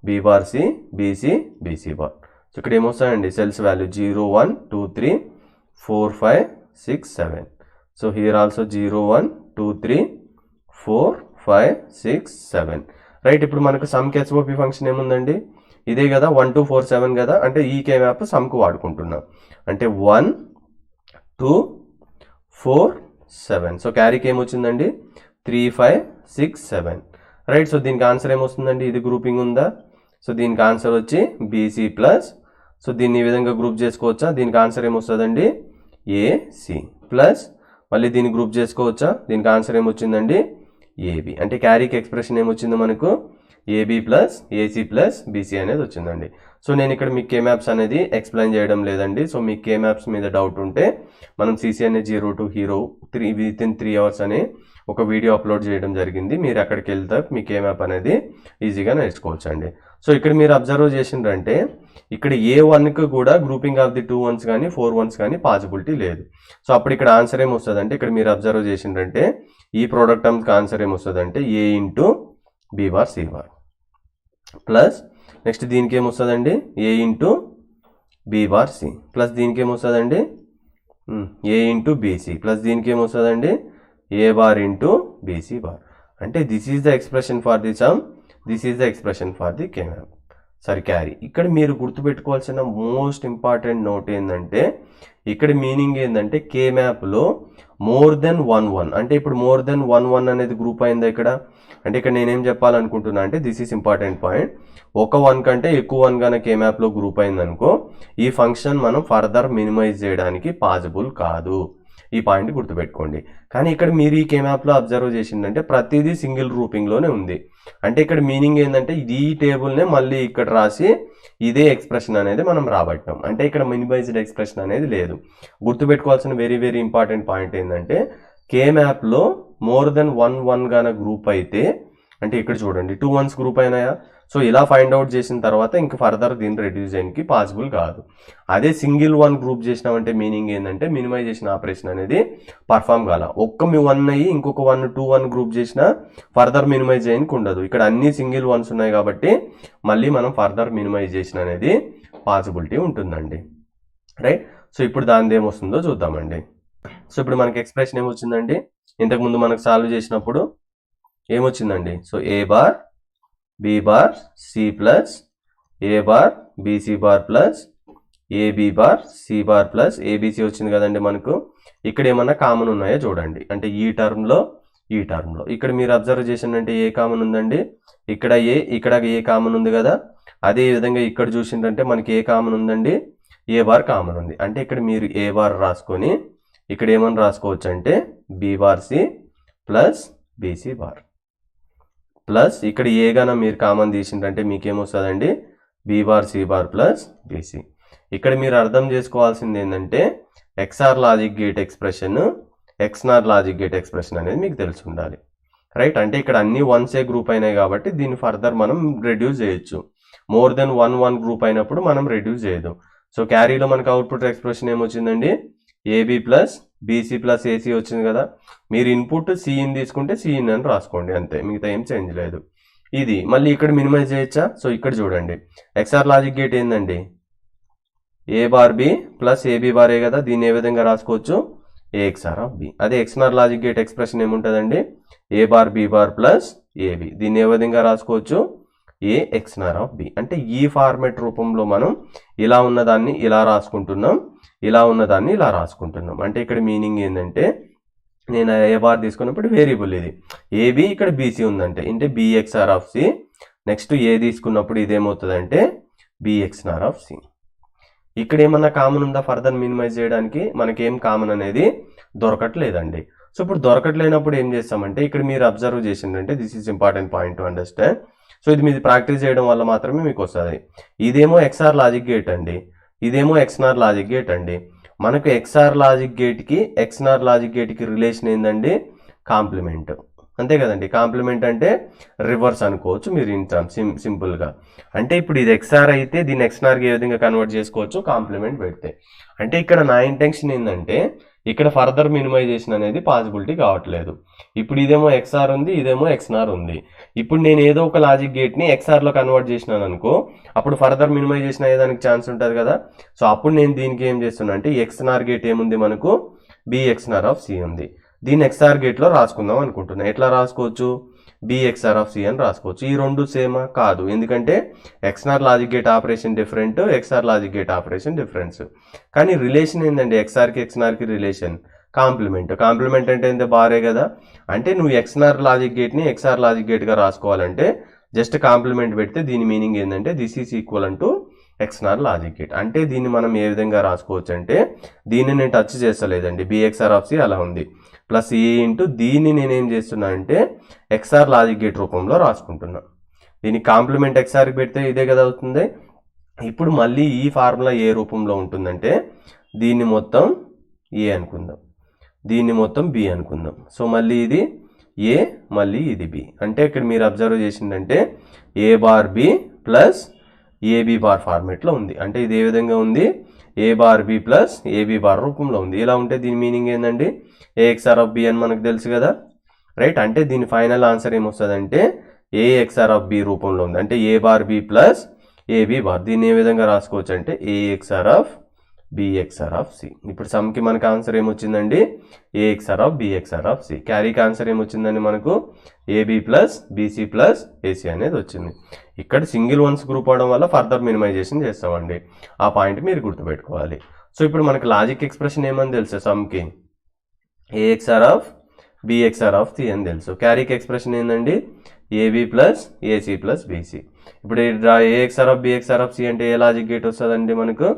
B bar C, BC BC bar. So ఇక్కడ ఏమొస్తాయండి cells value 0 1 2 3 4 5 6 7. So here also 0 1 2 3 4 5 6 7, right. ఇప్పుడు మనకు some SOP function ఏముందండి, ఇదే కదా 1 2 4 7 కదా, అంటే ఈ కే మ్యాప్ సమ్కు వాడుకుంటున్నాం. అంటే 1 2 4 7, సో క్యారీకి ఏమొచ్చిందండి 3 5 6 7, రైట్. సో దీనికి ఆన్సర్ ఏమొస్తుందండి, ఇది గ్రూపింగ్ ఉందా, సో దీనికి ఆన్సర్ వచ్చి బీసీ ప్లస్, సో దీన్ని ఈ విధంగా గ్రూప్ చేసుకోవచ్చా, దీనికి ఆన్సర్ ఏమొస్తుందండి ఏసీ ప్లస్, మళ్ళీ దీన్ని గ్రూప్ చేసుకోవచ్చా, దీనికి ఆన్సర్ ఏమొచ్చిందండి ఏబి. అంటే క్యారీకి ఎక్స్ప్రెషన్ ఏమొచ్చింది మనకు AB plus AC plus BC అనేది వచ్చిందండి. సో నేను ఇక్కడ మీకు కే మ్యాప్స్ అనేది ఎక్స్ప్లెయిన్ చేయడం లేదండి. సో మీకు కే మ్యాప్స్ మీద డౌట్ ఉంటే మనం సీసీ అనేది 0 to హీరో 3 వితిన్ 3 hours అని ఒక వీడియో అప్లోడ్ చేయడం జరిగింది. మీరు అక్కడికి వెళ్తే మీ కే మ్యాప్ అనేది ఈజీగా నేర్చుకోవచ్చు అండి. సో ఇక్కడ మీరు అబ్జర్వ్ చేసిండ్రంటే ఇక్కడ ఏ 1కి కూడా గ్రూపింగ్ ఆఫ్ ది 2 1s కానీ 4 1s కానీ పాసిబిలిటీ లేదు. సో అప్పుడు ఇక్కడ ఆన్సర్ ఏమొస్తుంది అంటే ఇక్కడ మీరు అబ్జర్వ్ చేసిండ్రంటే ఈ ప్రోడక్ట్ టర్మ్స్కి ఆన్సర్ ఏమొస్తుంది అంటే A into B bar C bar plus next దీనికి ఏమొస్తుందండి A into B bar C plus దీనికి ఏమొస్తుందండి ఏ ఇంటూ బీసీ ప్లస్ దీనికి ఏమొస్తుందండి A bar into BC bar. అంటే this is the expression for the sum, this is the expression for the K map. Sorry carry. ఇక్కడ మీరు గుర్తుపెట్టుకోవాల్సిన most important note ఏంటంటే ఇక్కడ మీనింగ్ ఏంటంటే కే మ్యాప్లో మోర్ దెన్ 1 అంటే ఇప్పుడు మోర్ దెన్ 1 అనేది గ్రూప్ అయిందా ఇక్కడ? అంటే ఇక్కడ నేనేం చెప్పాలనుకుంటున్నా అంటే దిస్ ఈస్ ఇంపార్టెంట్ పాయింట్. ఒక 1 కంటే ఎక్కువ 1 కనుక కే మ్యాప్లో గ్రూప్ అయిందనుకో ఈ ఫంక్షన్ మనం ఫర్దర్ మినిమైజ్ చేయడానికి పాసిబుల్ కాదు. ఈ పాయింట్ గుర్తుపెట్టుకోండి. కానీ ఇక్కడ మీరు ఈ కే మ్యాప్లో అబ్జర్వ్ చేసిందంటే ప్రతిదీ సింగిల్ గ్రూపింగ్లోనే ఉంది. అంటే ఇక్కడ మీనింగ్ ఏంటంటే ఈ టేబుల్నే మళ్ళీ ఇక్కడ రాసి ఇదే ఎక్స్ప్రెషన్ అనేది మనం రాబట్టాం. అంటే ఇక్కడ మినిమైజ్డ్ ఎక్స్ప్రెషన్ అనేది లేదు. గుర్తుపెట్టుకోవాల్సిన వెరీ వెరీ ఇంపార్టెంట్ పాయింట్ ఏంటంటే కే మ్యాప్లో మోర్ దెన్ 1 గాన గ్రూప్ అయితే అంటే ఇక్కడ చూడండి 2 1s గ్రూప్ అయినాయా? సో ఇలా ఫైండ్ అవుట్ చేసిన తర్వాత ఇంకా ఫర్దర్ దీన్ని రెడ్యూస్ చేయడానికి పాసిబుల్ కాదు. అదే సింగిల్ 1 గ్రూప్ చేసినామంటే మీనింగ్ ఏంటంటే మినిమైజేషన్ ఆపరేషన్ అనేది పర్ఫామ్ కాల. ఒక్క 1 అయ్యి ఇంకొక 1 2 1 గ్రూప్ చేసినా ఫర్దర్ మినిమైజ్ చేయడానికి ఉండదు. ఇక్కడ అన్ని సింగిల్ 1s ఉన్నాయి కాబట్టి మళ్ళీ మనం ఫర్దర్ మినిమైజేషన్ అనేది పాసిబిలిటీ ఉంటుందండి. రైట్. సో ఇప్పుడు దాని ఏమొస్తుందో చూద్దామండి. సో ఇప్పుడు మనకి ఎక్స్ప్రెషన్ ఏమొచ్చిందండి? ఇంతకుముందు మనకు సాల్వ్ చేసినప్పుడు ఏమొచ్చిందండి? So A bar B bar C plus A bar BC bar plus AB bar C bar plus ABC వచ్చింది కదండి మనకు. ఇక్కడ ఏమన్నా కామన్ ఉన్నాయో చూడండి. అంటే ఈ టర్మ్లో ఇక్కడ మీరు అబ్జర్వ్ చేసిందంటే ఏ కామన్ ఉందండి? ఇక్కడ ఏ కామన్ ఉంది కదా. అదే విధంగా ఇక్కడ చూసిందంటే మనకి ఏ కామన్ ఉందండి? ఏ బార్ కామన్ ఉంది. అంటే ఇక్కడ మీరు ఏ బార్ రాసుకొని ఇక్కడ ఏమని రాసుకోవచ్చు అంటే B bar C plus BC bar plus ఇక్కడ ఏ గాన మీరు కామన్ తీసిందంటే మీకేమొస్తుందండి? B bar C bar plus BC. ఇక్కడ మీరు అర్థం చేసుకోవాల్సింది ఏంటంటే XOR logic gate expression XNOR logic gate expression అనేది మీకు తెలిసి ఉండాలి. రైట్. అంటే ఇక్కడ అన్ని 1సే గ్రూప్ అయినాయి కాబట్టి దీన్ని ఫర్దర్ మనం రెడ్యూస్ చేయొచ్చు. మోర్ దెన్ 1 గ్రూప్ అయినప్పుడు మనం రెడ్యూస్ చేయదు. సో క్యారీలో మనకు అవుట్పుట్ ఎక్స్ప్రెషన్ ఏమొచ్చిందండి? AB plus BC plus AC వచ్చింది కదా. మీరు ఇన్పుట్ సిఇన్ తీసుకుంటే సిఇన్ అని రాసుకోండి అంతే, మిగతా ఏం చేంజ్ లేదు. ఇది మళ్ళీ ఇక్కడ మినిమైజ్ చేయొచ్చా? సో ఇక్కడ చూడండి ఎక్స్ఆర్ లాజిక్ గేట్ ఏందండి? A bar B plus AB bar A కదా. దీన్ని ఏ విధంగా రాసుకోవచ్చు? A XOR of B. అదే ఎక్స్నార్ లాజిక్ గేట్ ఎక్స్ప్రెషన్ ఏముంటుందండి? A bar B bar plus AB. దీన్ని ఏ విధంగా రాసుకోవచ్చు? A XNOR of B. అంటే ఈ ఫార్మెట్ రూపంలో మనం ఇలా ఉన్నదాన్ని ఇలా రాసుకుంటున్నాం, ఇలా ఉన్నదాన్ని ఇలా రాసుకుంటున్నాం. అంటే ఇక్కడ మీనింగ్ ఏంటంటే నేను ఏ బార్ తీసుకున్నప్పుడు వేరియబుల్ ఇది ఏబి, ఇక్కడ బీసీ ఉందంటే అంటే బిఎక్స్ఆర్ ఆఫ్ సి. నెక్స్ట్ ఏ తీసుకున్నప్పుడు ఇదేమవుతుందంటే బిఎక్స్ఆర్ ఆఫ్ సి. ఇక్కడ ఏమన్నా కామన్ ఉందా ఫర్దర్ మినిమైజ్ చేయడానికి? మనకేం కామన్ అనేది దొరకట్లేదండి. సో ఇప్పుడు దొరకట్లేనప్పుడు ఏం చేస్తామంటే ఇక్కడ మీరు అబ్జర్వ్ చేసిందంటే this is important point to understand. So ఇది మీరు ప్రాక్టీస్ చేయడం వల్ల మాత్రమే మీకు వస్తుంది. ఇదేమో ఎక్స్ఆర్ లాజిక్ గేట్ అండి, ఇదేమో ఎక్స్నార్ లాజిక్ గేట్ అండి. మనకు ఎక్స్ఆర్ లాజిక్ గేట్కి ఎక్స్నార్ లాజిక్ గేట్కి రిలేషన్ ఏందండి? కాంప్లిమెంట్. అంతే కదండి. కాంప్లిమెంట్ అంటే రివర్స్ అనుకోవచ్చు మీరు ఇన్ టర్మ్స్ సింపుల్గా. అంటే ఇప్పుడు ఇది ఎక్స్ఆర్ అయితే దీన్ని ఎక్స్నార్కి ఏ విధంగా కన్వర్ట్ చేసుకోవచ్చు? కాంప్లిమెంట్ పెడితే. అంటే ఇక్కడ నా ఇంటెన్షన్ ఏంటంటే ఇక్కడ ఫర్దర్ మినిమైజేషన్ అనేది పాసిబిలిటీ కావట్లేదు. ఇప్పుడు ఇదేమో ఎక్స్ఆర్ ఉంది, ఇదేమో ఎక్స్నార్ ఉంది. ఇప్పుడు నేను ఏదో ఒక లాజిక్ గేట్ని ఎక్స్ఆర్లో కన్వర్ట్ చేసినాను అనుకో, అప్పుడు ఫర్దర్ మినిమైజేషన్ అయ్యేదానికి ఛాన్స్ ఉంటుంది కదా. సో అప్పుడు నేను దీనికి ఏం చేస్తున్నా అంటే ఎక్స్నార్ గేట్ ఏముంది మనకు? బిఎక్స్నార్ ఆఫ్ సి ఉంది. దీన్ని ఎక్స్ఆర్ గేట్లో రాసుకుందాం అనుకుంటున్నా. ఎట్లా రాసుకోవచ్చు? బిఎక్స్ఆర్ ఆఫ్ సి అని రాసుకోవచ్చు. ఈ రెండు సేమా? కాదు. ఎందుకంటే XNOR logic gate operation different, XOR logic gate operation difference. కానీ రిలేషన్ ఏంటండి? ఎక్స్ఆర్కి ఎక్స్నార్కి రిలేషన్ కాంప్లిమెంట్. కాంప్లిమెంట్ అంటే ఎంత బారే కదా. అంటే నువ్వు ఎక్స్నార్ లాజిక్ గేట్ని ఎక్స్ఆర్ లాజిక్ గేట్గా రాసుకోవాలంటే జస్ట్ కాంప్లిమెంట్ పెడితే దీని మీనింగ్ ఏంటంటే this is equal to XNOR logic gate. అంటే దీన్ని మనం ఏ విధంగా రాసుకోవచ్చు అంటే దీన్ని నేను టచ్ చేస్తలేదండి, బిఎక్స్ఆర్ ఆఫ్ సి అలా ఉంది ప్లస్ ఏ ఇంటూ దీన్ని నేనేం చేస్తున్నా అంటే ఎక్స్ఆర్ లాజిక్ గేట్ రూపంలో రాసుకుంటున్నా. దీన్ని కాంప్లిమెంట్ ఎక్స్ఆర్కి పెడితే ఇదే కదా అవుతుంది. ఇప్పుడు మళ్ళీ ఈ ఫార్ములా ఏ రూపంలో ఉంటుందంటే దీన్ని మొత్తం ఏ అనుకుందాం, దీన్ని మొత్తం బి అనుకుందాం. సో మళ్ళీ ఇది ఏ, మళ్ళీ ఇది బి. అంటే ఇక్కడ మీరు అబ్జర్వ్ చేసిందంటే A bar B plus AB bar ఫార్మేట్లో ఉంది. అంటే ఇది ఏ విధంగా ఉంది? A bar B plus AB bar రూపంలో ఉంది. ఇలా ఉంటే దీని మీనింగ్ ఏంటండి? ఏఎక్స్ఆర్ ఆఫ్ బి అని మనకు తెలుసు కదా. రైట్. అంటే దీని ఫైనల్ ఆన్సర్ ఏమొస్తుందంటే ఏఎక్స్ఆర్ ఆఫ్ బి రూపంలో ఉంది. అంటే A bar B plus AB bar. దీన్ని ఏ విధంగా రాసుకోవచ్చు అంటే A XOR of B XOR of C. ఇప్పుడు సమ్కి మనకు ఆన్సర్ ఏమొచ్చిందండి, A XOR of B XOR of C. క్యారీకి ఆన్సర్ ఏమొచ్చిందండి మనకు, AB plus BC plus AC అనేది వచ్చింది. ఇక్కడ సింగిల్ వన్స్ గ్రూప్ అవడం వల్ల ఫర్దర్ మినిమైజేషన్ చేస్తామండి. ఆ పాయింట్ మీరు గుర్తుపెట్టుకోవాలి. సో ఇప్పుడు మనకు లాజిక్ ఎక్స్ప్రెషన్ ఏమని తెలుసు, సమ్కి A XOR of B XOR of C అని తెలుసు. క్యారీకి ఎక్స్ప్రెషన్ ఏంటండి, AB plus AC plus BC. ఇప్పుడు A XOR of B XOR of C అంటే ఏ లాజిక్ గేట్ వస్తుందండి మనకు,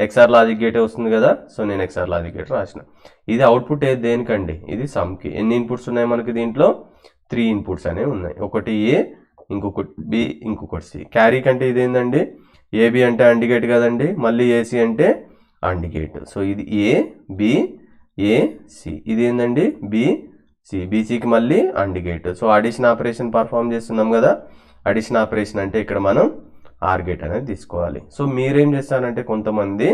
ఎక్స్ఆర్ లాజిక్ గేటే వస్తుంది కదా. సో నేను ఎక్స్ఆర్ లాజిక్ గేట్ రాసిన. ఇది అవుట్పుట్ ఏది దేనికండి, ఇది సమ్కి. ఎన్ని ఇన్పుట్స్ ఉన్నాయి మనకి దీంట్లో, 3 ఇన్పుట్స్ అనేవి ఉన్నాయి. ఒకటి ఏ, ఇంకొకటి బి, ఇంకొకటి సి. క్యారీ కంటే ఇది ఏంటండి, ఏబి అంటే అండ్ గేట్ కదండి, మళ్ళీ ఏసీ అంటే అండ్ గేట్. సో ఇది ఏ బి ఏ సి, ఇది ఏంటండి బి సి, బీసీకి మళ్ళీ and gate. So addition operation perform చేస్తున్నాం కదా. అడిషన్ ఆపరేషన్ అంటే ఇక్కడ మనం ఆర్ గేట్ అనేది తీసుకోవాలి. సో మీరేం చేస్తారంటే కొంతమంది,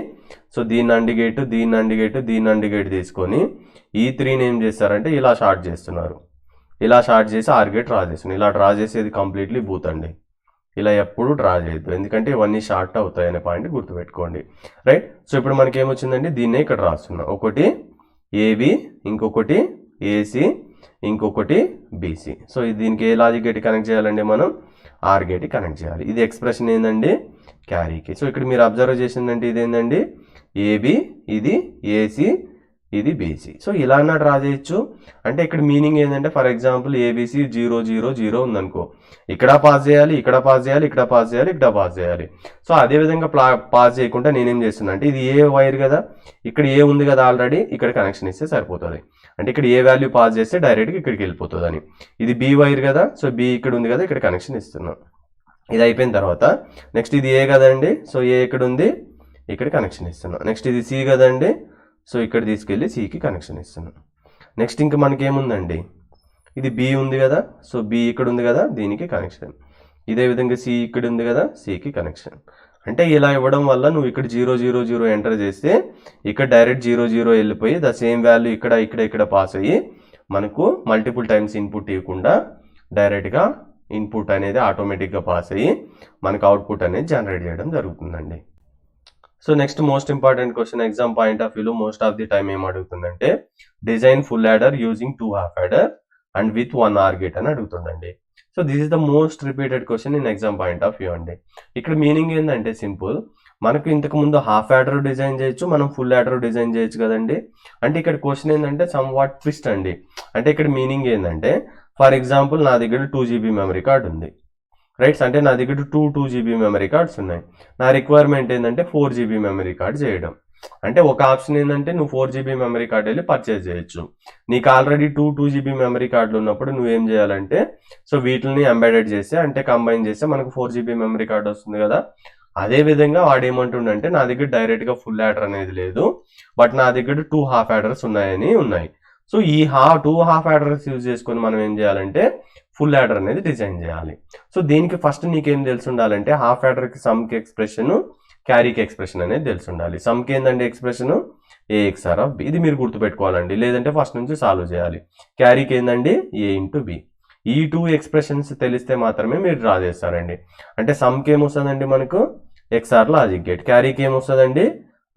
సో దీన్ని అండ్ గేట్, దీన్ని అండ్ గేట్, దీన్ని అండ్ గేట్ తీసుకొని ఈ 3ని ఏం చేస్తారంటే ఇలా షార్ట్ చేస్తున్నారు. ఇలా షార్ట్ చేసి ఆర్ గేట్ డ్రా చేస్తున్నారు. ఇలా డ్రా చేసేది కంప్లీట్లీ బూత్ అండి. ఇలా ఎప్పుడు డ్రా చేయొద్దు, ఎందుకంటే ఇవన్నీ షార్ట్ అవుతాయి అనే పాయింట్ గుర్తుపెట్టుకోండి, రైట్. సో ఇప్పుడు మనకి ఏమొచ్చిందండి, దీన్నే ఇక్కడ రాస్తున్నాం. ఒకటి ఏబి, ఇంకొకటి ఏసీ, ఇంకొకటి బీసీ. సో దీనికి ఏ లాజిక్ గేట్ కనెక్ట్ చేయాలండి, మనం ఆర్ గేట్ కనెక్ట్ చేయాలి. ఇది ఎక్స్ప్రెషన్ ఏంటండి, క్యారీకి. సో ఇక్కడ మీరు అబ్జర్వ్ చేసిందంటే ఇదేంటండి, ఏబి, ఇది ఏసీ, ఇది బీసీ. సో ఇలా అన్నా డ్రా చేయొచ్చు. అంటే ఇక్కడ మీనింగ్ ఏంటంటే, ఫర్ ఎగ్జాంపుల్ ఏబీసీ 0 0 0 ఉందనుకో, ఇక్కడ పాస్ చేయాలి, ఇక్కడ పాస్ చేయాలి, ఇక్కడ పాస్ చేయాలి, ఇక్కడ పాస్ చేయాలి. సో అదేవిధంగా పాస్ చేయకుండా నేనేం చేస్తున్నా అంటే, ఇది ఏ వైర్ కదా, ఇక్కడ ఏ ఉంది కదా ఆల్రెడీ, ఇక్కడ కనెక్షన్ ఇస్తే సరిపోతుంది. అంటే ఇక్కడ ఏ వాల్యూ పాస్ చేస్తే డైరెక్ట్గా ఇక్కడికి వెళ్ళిపోతుంది అని. ఇది బి వైర్ కదా, సో బి ఇక్కడ ఉంది కదా, ఇక్కడ కనెక్షన్ ఇస్తున్నాం. ఇది అయిపోయిన తర్వాత నెక్స్ట్ ఇది ఏ కదండి, సో ఏ ఇక్కడ ఉంది, ఇక్కడ కనెక్షన్ ఇస్తున్నాం. నెక్స్ట్ ఇది సి కదండి, సో ఇక్కడ తీసుకెళ్ళి సికి కనెక్షన్ ఇస్తున్నాం. నెక్స్ట్ ఇంకా మనకి ఏముందండి, ఇది బి ఉంది కదా, సో బి ఇక్కడ ఉంది కదా, దీనికి కనెక్షన్. ఇదే విధంగా సి ఇక్కడ ఉంది కదా, సికి కనెక్షన్. అంటే ఇలా ఇవ్వడం వల్ల నువ్వు ఇక్కడ 0 0 0 ఎంటర్ చేస్తే ఇక్కడ డైరెక్ట్ 0 0 వెళ్ళిపోయి ద సేమ్ వాల్యూ ఇక్కడ ఇక్కడ ఇక్కడ పాస్ అయ్యి మనకు మల్టిపుల్ టైమ్స్ ఇన్పుట్ ఇవ్వకుండా డైరెక్ట్గా ఇన్పుట్ అనేది ఆటోమేటిక్గా పాస్ అయ్యి మనకు అవుట్పుట్ అనేది జనరేట్ చేయడం జరుగుతుందండి. So next most important question, exam point of వ్యూలో మోస్ట్ ఆఫ్ ది టైం ఏం అడుగుతుందంటే, design full adder using 2 half adder and with 1 or gate అని అడుగుతుందండి. So this is the most repeated question in exam point of view అండి. ఇక్కడ meaning ఏంటంటే simple, మనకు ఇంతకు ముందు హాఫ్ యాడర్ డిజైన్ చేయొచ్చు, మనం ఫుల్ యాడర్ డిజైన్ చేయొచ్చు కదండి. అంటే ఇక్కడ క్వశ్చన్ ఏంటంటే సమ్ వాట్ ట్విస్ట్ అండి. అంటే ఇక్కడ మీనింగ్ ఏంటంటే, ఫర్ ఎగ్జాంపుల్ నా దగ్గర 2 GB మెమరీ కార్డ్ ఉంది, రైట్స్. అంటే నా దగ్గర 2 GB మెమరీ కార్డ్స్ ఉన్నాయి. నా రిక్వైర్మెంట్ ఏంటంటే 4 GB మెమరీ కార్డ్ చేయడం. అంటే ఒక ఆప్షన్ ఏంటంటే నువ్వు 4 GB మెమరీ కార్డ్ వెళ్ళి పర్చేజ్ చేయొచ్చు. నీకు ఆల్రెడీ 2 GB మెమరీ కార్డులు ఉన్నప్పుడు నువ్వేం చేయాలంటే, సో వీటిని ఎంబెడెడ్ చేస్తే, అంటే కంబైన్ చేస్తే మనకు 4 GB మెమరీ కార్డ్ వస్తుంది కదా. అదే విధంగా వాడు ఏమంటుండంటే, నా దగ్గర డైరెక్ట్గా ఫుల్ యాడర్ అనేది లేదు, బట్ నా దగ్గర 2 హాఫ్ యాడర్స్ ఉన్నాయి. సో ఈ 2 హాఫ్ యాడర్స్ యూజ్ చేసుకొని మనం ఏం చేయాలంటే ఫుల్ యాడర్ అనేది డిజైన్ చేయాలి. సో దీనికి ఫస్ట్ నీకేం తెలిసి ఉండాలంటే, హాఫ్ యాడర్కి సమ్కి ఎక్స్ప్రెషన్, క్యారీకి ఎక్స్ప్రెషన్ అనేది తెలిసి ఉండాలి. సమ్కి ఏంటంటే ఎక్స్ప్రెషన్ ఏఎక్స్ఆర్ ఆఫ్ బి, ఇది మీరు గుర్తుపెట్టుకోవాలండి, లేదంటే ఫస్ట్ నుంచి సాల్వ్ చేయాలి. క్యారీకి ఏంటండి ఏ ఇంటూ బి. ఈ 2 ఎక్స్ప్రెషన్స్ తెలిస్తే మాత్రమే మీరు డ్రా చేస్తారండి. అంటే సమ్కి ఏమొస్తుందండి మనకు ఎక్స్ఆర్ లాజిక్ గేట్, క్యారీకి ఏమొస్తుందండి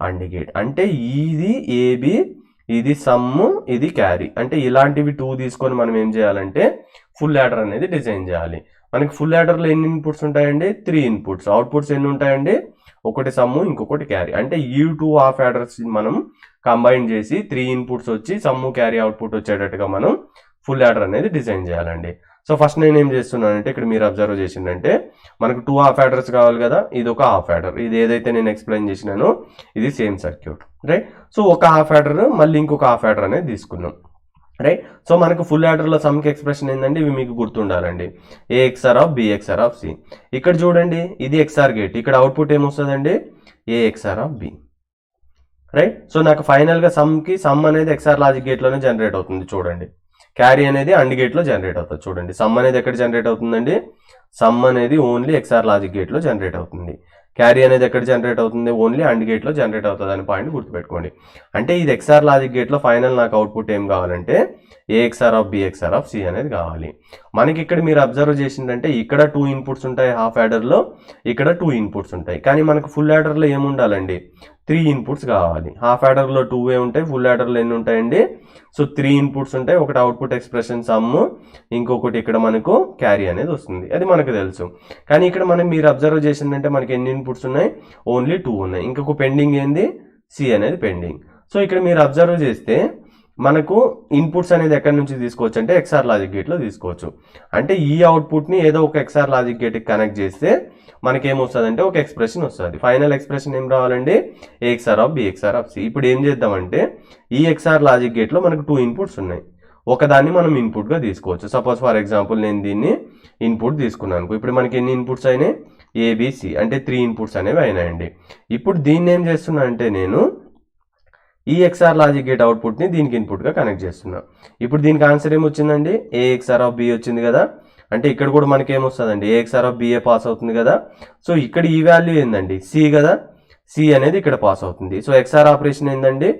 అండ్ గేట్. అంటే ఇది ఏబి, ఇది సమ్, ఇది క్యారీ. అంటే ఇలాంటివి 2 తీసుకొని మనం ఏం చేయాలంటే ఫుల్ యాడర్ అనేది డిజైన్ చేయాలి. మనకి ఫుల్ యాడర్లో ఎన్ని ఇన్పుట్స్ ఉంటాయండి, 3 ఇన్పుట్స్. అవుట్పుట్స్ ఎన్ని ఉంటాయండి, ఒకటి సమ్, ఇంకొకటి క్యారీ. అంటే ఈ 2 హాఫ్ యాడర్స్ మనం కంబైన్ చేసి 3 ఇన్పుట్స్ వచ్చి సమ్ క్యారీ అవుట్పుట్ వచ్చేటట్టుగా మనం ఫుల్ యాడర్ అనేది డిజైన్ చేయాలండి. సో ఫస్ట్ నేను ఏం చేస్తున్నానంటే, ఇక్కడ మీరు అబ్జర్వ్ చేసిందంటే మనకు 2 హాఫ్ యాడర్స్ కావాలి కదా, ఇది ఒక హాఫ్ యాడర్, ఇది ఏదైతే నేను ఎక్స్ప్లెయిన్ చేసినానో ఇది సేమ్ సర్క్యూట్, రైట్. సో ఒక హాఫ్ యాడర్ మళ్ళీ ఇంకొక హాఫ్ యాడర్ అనేది తీసుకున్నాం, రైట్. సో మనకు ఫుల్ యాడర్లో సమ్కి ఎక్స్ప్రెషన్ ఏంటంటే ఇవి మీకు గుర్తుండాలండి, A XOR of B XOR of C. ఇక్కడ చూడండి ఇది ఎక్స్ఆర్ గేట్, ఇక్కడ అవుట్పుట్ ఏమొస్తుందండి A XOR of B, right. So నాకు ఫైనల్గా సమ్ అనేది ఎక్స్ఆర్ లాజిక్ గేట్లోనే జనరేట్ అవుతుంది చూడండి. క్యారీ అనేది అండ్ గేట్లో జనరేట్ అవుతుంది చూడండి. సమ్ అనేది ఎక్కడ జనరేట్ అవుతుందండి, సమ్ అనేది ఓన్లీ ఎక్స్ఆర్ లాజిక్ గేట్లో జనరేట్ అవుతుంది. క్యారీ అనేది ఎక్కడ జనరేట్ అవుతుంది, ఓన్లీ అండ్ గేట్లో జనరేట్ అవుతుంది అనే పాయింట్ గుర్తుపెట్టుకోండి. అంటే ఇది ఎక్స్ఆర్ లాజిక్ గేట్లో ఫైనల్ నాకు అవుట్పుట్ ఏం కావాలంటే A XOR of B XOR of C అనేది కావాలి. మనకి ఇక్కడ మీరు అబ్జర్వ్ చేసిందంటే ఇక్కడ 2 ఇన్పుట్స్ ఉంటాయి హాఫ్ యాడర్లో, ఇక్కడ 2 ఇన్పుట్స్ ఉంటాయి. కానీ మనకు ఫుల్ యాడర్లో ఏముండాలండి, 3 ఇన్పుట్స్ కావాలి. హాఫ్ యాడర్లో 2 ఉంటాయి, ఫుల్ యాడర్లో ఎన్ని ఉంటాయండి, సో 3 ఇన్పుట్స్ ఉంటాయి. ఒకటి అవుట్పుట్ ఎక్స్ప్రెషన్ సమ్, ఇంకొకటి ఇక్కడ మనకు క్యారీ అనేది వస్తుంది, అది మనకు తెలుసు. కానీ ఇక్కడ మీరు అబ్జర్వ్ చేసిందంటే మనకి ఎన్ని ఇన్పుట్స్ ఉన్నాయి, ఓన్లీ 2 ఉన్నాయి. ఇంకొక పెండింగ్ ఏంది, సి అనేది పెండింగ్. సో ఇక్కడ మీరు అబ్జర్వ్ చేస్తే మనకు ఇన్పుట్స్ అనేది ఎక్కడి నుంచి తీసుకోవచ్చు అంటే ఎక్స్ఆర్ లాజిక్ గేట్లో తీసుకోవచ్చు. అంటే ఈ అవుట్పుట్ని ఏదో ఒక ఎక్స్ఆర్ లాజిక్ గేట్కి కనెక్ట్ చేస్తే మనకేమొస్తుంది అంటే ఒక ఎక్స్ప్రెషన్ వస్తుంది. ఫైనల్ ఎక్స్ప్రెషన్ ఏం రావాలండి, A XOR of B XOR of C. ఇప్పుడు ఏం చేద్దామంటే ఈ ఎక్స్ఆర్ లాజిక్ గేట్లో మనకు 2 ఇన్పుట్స్ ఉన్నాయి, ఒకదాన్ని మనం ఇన్పుట్గా తీసుకోవచ్చు. సపోజ్ ఫర్ ఎగ్జాంపుల్ నేను దీన్ని ఇన్పుట్ తీసుకున్నాను. ఇప్పుడు మనకి ఎన్ని ఇన్పుట్స్ అయినాయి, ఏబిసి, అంటే 3 ఇన్పుట్స్ అనేవి అయినాయండి. ఇప్పుడు దీన్ని ఏం చేస్తున్నా అంటే నేను ఈ ఎక్స్ఆర్ లాజిక్ గేట్ అవుట్పుట్ని దీనికి ఇన్పుట్గా కనెక్ట్ చేస్తున్నా. ఇప్పుడు దీనికి ఆన్సర్ ఏమొచ్చిందండి, ఏఎక్స్ఆర్ ఆఫ్ బి వచ్చింది కదా. అంటే ఇక్కడ కూడా మనకి ఏమొస్తుందండి, ఏఎక్స్ఆర్ ఆఫ్ బిఏ పాస్ అవుతుంది కదా. సో ఇక్కడ ఈ వాల్యూ ఏందండి, సి కదా, సి అనేది ఇక్కడ పాస్ అవుతుంది. సో ఎక్స్ఆర్ ఆపరేషన్ ఏందండి,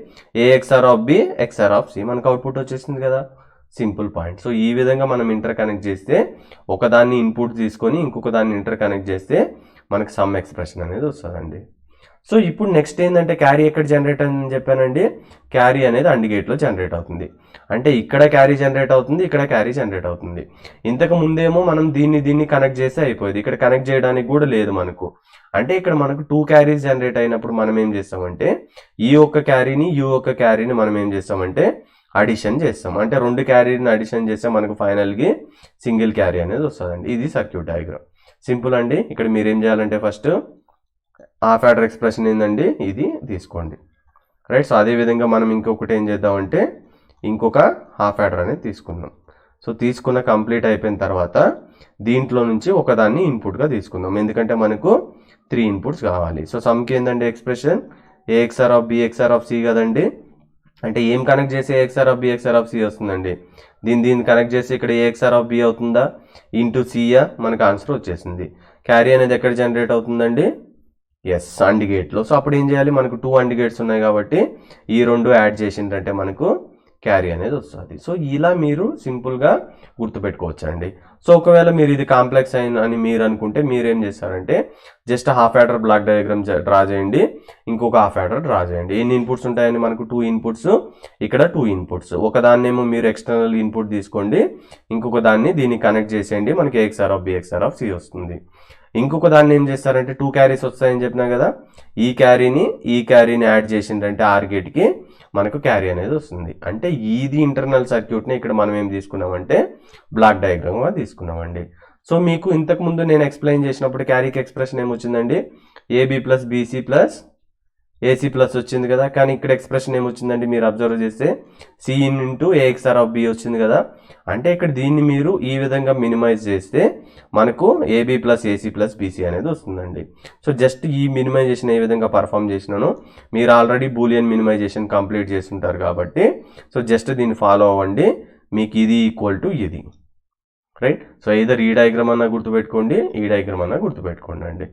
A XOR of B XOR of C, మనకు అవుట్పుట్ వచ్చేసింది కదా. Simple point. సో ఈ విధంగా మనం ఇంటర్ కనెక్ట్ చేస్తే, ఒకదాన్ని ఇన్పుట్ తీసుకొని ఇంకొక దాన్ని ఇంటర్ కనెక్ట్ చేస్తే మనకి సమ్ ఎక్స్ప్రెషన్ అనేది వస్తుందండి. సో ఇప్పుడు నెక్స్ట్ ఏంటంటే క్యారీ ఎక్కడ జనరేట్ అని చెప్పానండి, క్యారీ అనేది అండ్ గేట్లో జనరేట్ అవుతుంది. అంటే ఇక్కడ క్యారీ జనరేట్ అవుతుంది, ఇక్కడ క్యారీ జనరేట్ అవుతుంది. ఇంతకు ముందేమో మనం దీన్ని కనెక్ట్ చేస్తే అయిపోయేది, ఇక్కడ కనెక్ట్ చేయడానికి కూడా లేదు మనకు. అంటే ఇక్కడ మనకు 2 క్యారీస్ జనరేట్ అయినప్పుడు మనం ఏం చేస్తామంటే ఈ ఒక్క క్యారీని మనం ఏం చేస్తామంటే అడిషన్ చేస్తాం. అంటే 2 క్యారీని అడిషన్ చేస్తే మనకు ఫైనల్కి సింగిల్ క్యారీ అనేది వస్తుందండి. ఇది సర్క్యూట్ డయాగ్రామ్. సింపుల్ అండి. ఇక్కడ మీరు ఏం చేయాలంటే ఫస్ట్ హాఫ్ యాడర్ ఎక్స్ప్రెషన్ ఏందండి, ఇది తీసుకోండి, రైట్. సో అదేవిధంగా మనం ఇంకొకటి ఏం చేద్దామంటే ఇంకొక హాఫ్ యాడర్ అనేది తీసుకుందాం. సో తీసుకున్న కంప్లీట్ అయిపోయిన తర్వాత దీంట్లో నుంచి ఒకదాన్ని ఇన్పుట్గా తీసుకుందాం, ఎందుకంటే మనకు 3 ఇన్పుట్స్ కావాలి. సో సమ్కి ఏందండి expression, A XOR of B XOR of C కదండి. అంటే ఏం కనెక్ట్ చేసి A XOR of B XOR of C వస్తుందండి, దీన్ని కనెక్ట్ చేసి ఇక్కడ ఏఎక్స్ఆర్ ఆఫ్ బి అవుతుందా, ఇంటూ సియా, మనకు ఆన్సర్ వచ్చేసింది. క్యారీ అనేది ఎక్కడ జనరేట్ అవుతుందండి, ఎస్ అండ్ గేట్లో. సో అప్పుడు ఏం చేయాలి, మనకు 2 అండ్ గేట్స్ ఉన్నాయి కాబట్టి ఈ 2 యాడ్ చేసిందంటే మనకు క్యారీ అనేది వస్తుంది. సో ఇలా మీరు సింపుల్గా గుర్తుపెట్టుకోవచ్చు అండి. సో ఒకవేళ మీరు ఇది కాంప్లెక్స్ అని మీరు అనుకుంటే మీరు ఏం చేస్తారంటే just half adder block diagram draw చేయండి, ఇంకొక హాఫ్ యాడర్ డ్రా చేయండి. ఎన్ని ఇన్పుట్స్ ఉంటాయండి మనకు, 2 ఇన్పుట్స్, ఇక్కడ 2 ఇన్పుట్స్. ఒకదాన్నేమో మీరు ఎక్స్టర్నల్ ఇన్పుట్ తీసుకోండి, ఇంకొక దాన్ని దీన్ని కనెక్ట్ చేసేయండి, మనకి A XOR of B XOR of C వస్తుంది. ఇంకొక దాన్ని ఏం చేస్తారంటే 2 క్యారీస్ వస్తాయని చెప్పినా కదా, ఈ క్యారీని యాడ్ చేసిందంటే ఆర్ గేట్కి మనకు క్యారీ అనేది వస్తుంది. అంటే ఇది ఇంటర్నల్ సర్క్యూట్ని ఇక్కడ మనం ఏం తీసుకున్నామంటే బ్లాక్ డయాగ్రామ్గా తీసుకున్నామండి. సో మీకు ఇంతకుముందు నేను ఎక్స్ప్లెయిన్ చేసినప్పుడు క్యారీకి ఎక్స్ప్రెషన్ ఏమొచ్చిందండి, AB plus BC plus AC plus వచ్చింది కదా. కానీ ఇక్కడ ఎక్స్ప్రెషన్ ఏమొచ్చిందండి, మీరు అబ్జర్వ్ చేస్తే C into A X R of B వచ్చింది కదా. అంటే ఇక్కడ దీన్ని మీరు ఈ విధంగా మినిమైజ్ చేస్తే మనకు AB plus AC plus BC అనేది వస్తుందండి. సో జస్ట్ ఈ మినిమైజేషన్ ఏ విధంగా పర్ఫామ్ చేసినాను, మీరు ఆల్రెడీ బూలియన్ మినిమైజేషన్ కంప్లీట్ చేస్తుంటారు కాబట్టి సో జస్ట్ దీన్ని ఫాలో అవ్వండి, మీకు ఇది ఈక్వల్ టు ఇది, రైట్. సో ఇదర్ ఈ డయాగ్రామ్ అన్నా గుర్తుపెట్టుకోండి, ఈ డయాగ్రామ్ అన్నా గుర్తుపెట్టుకోండి అండి.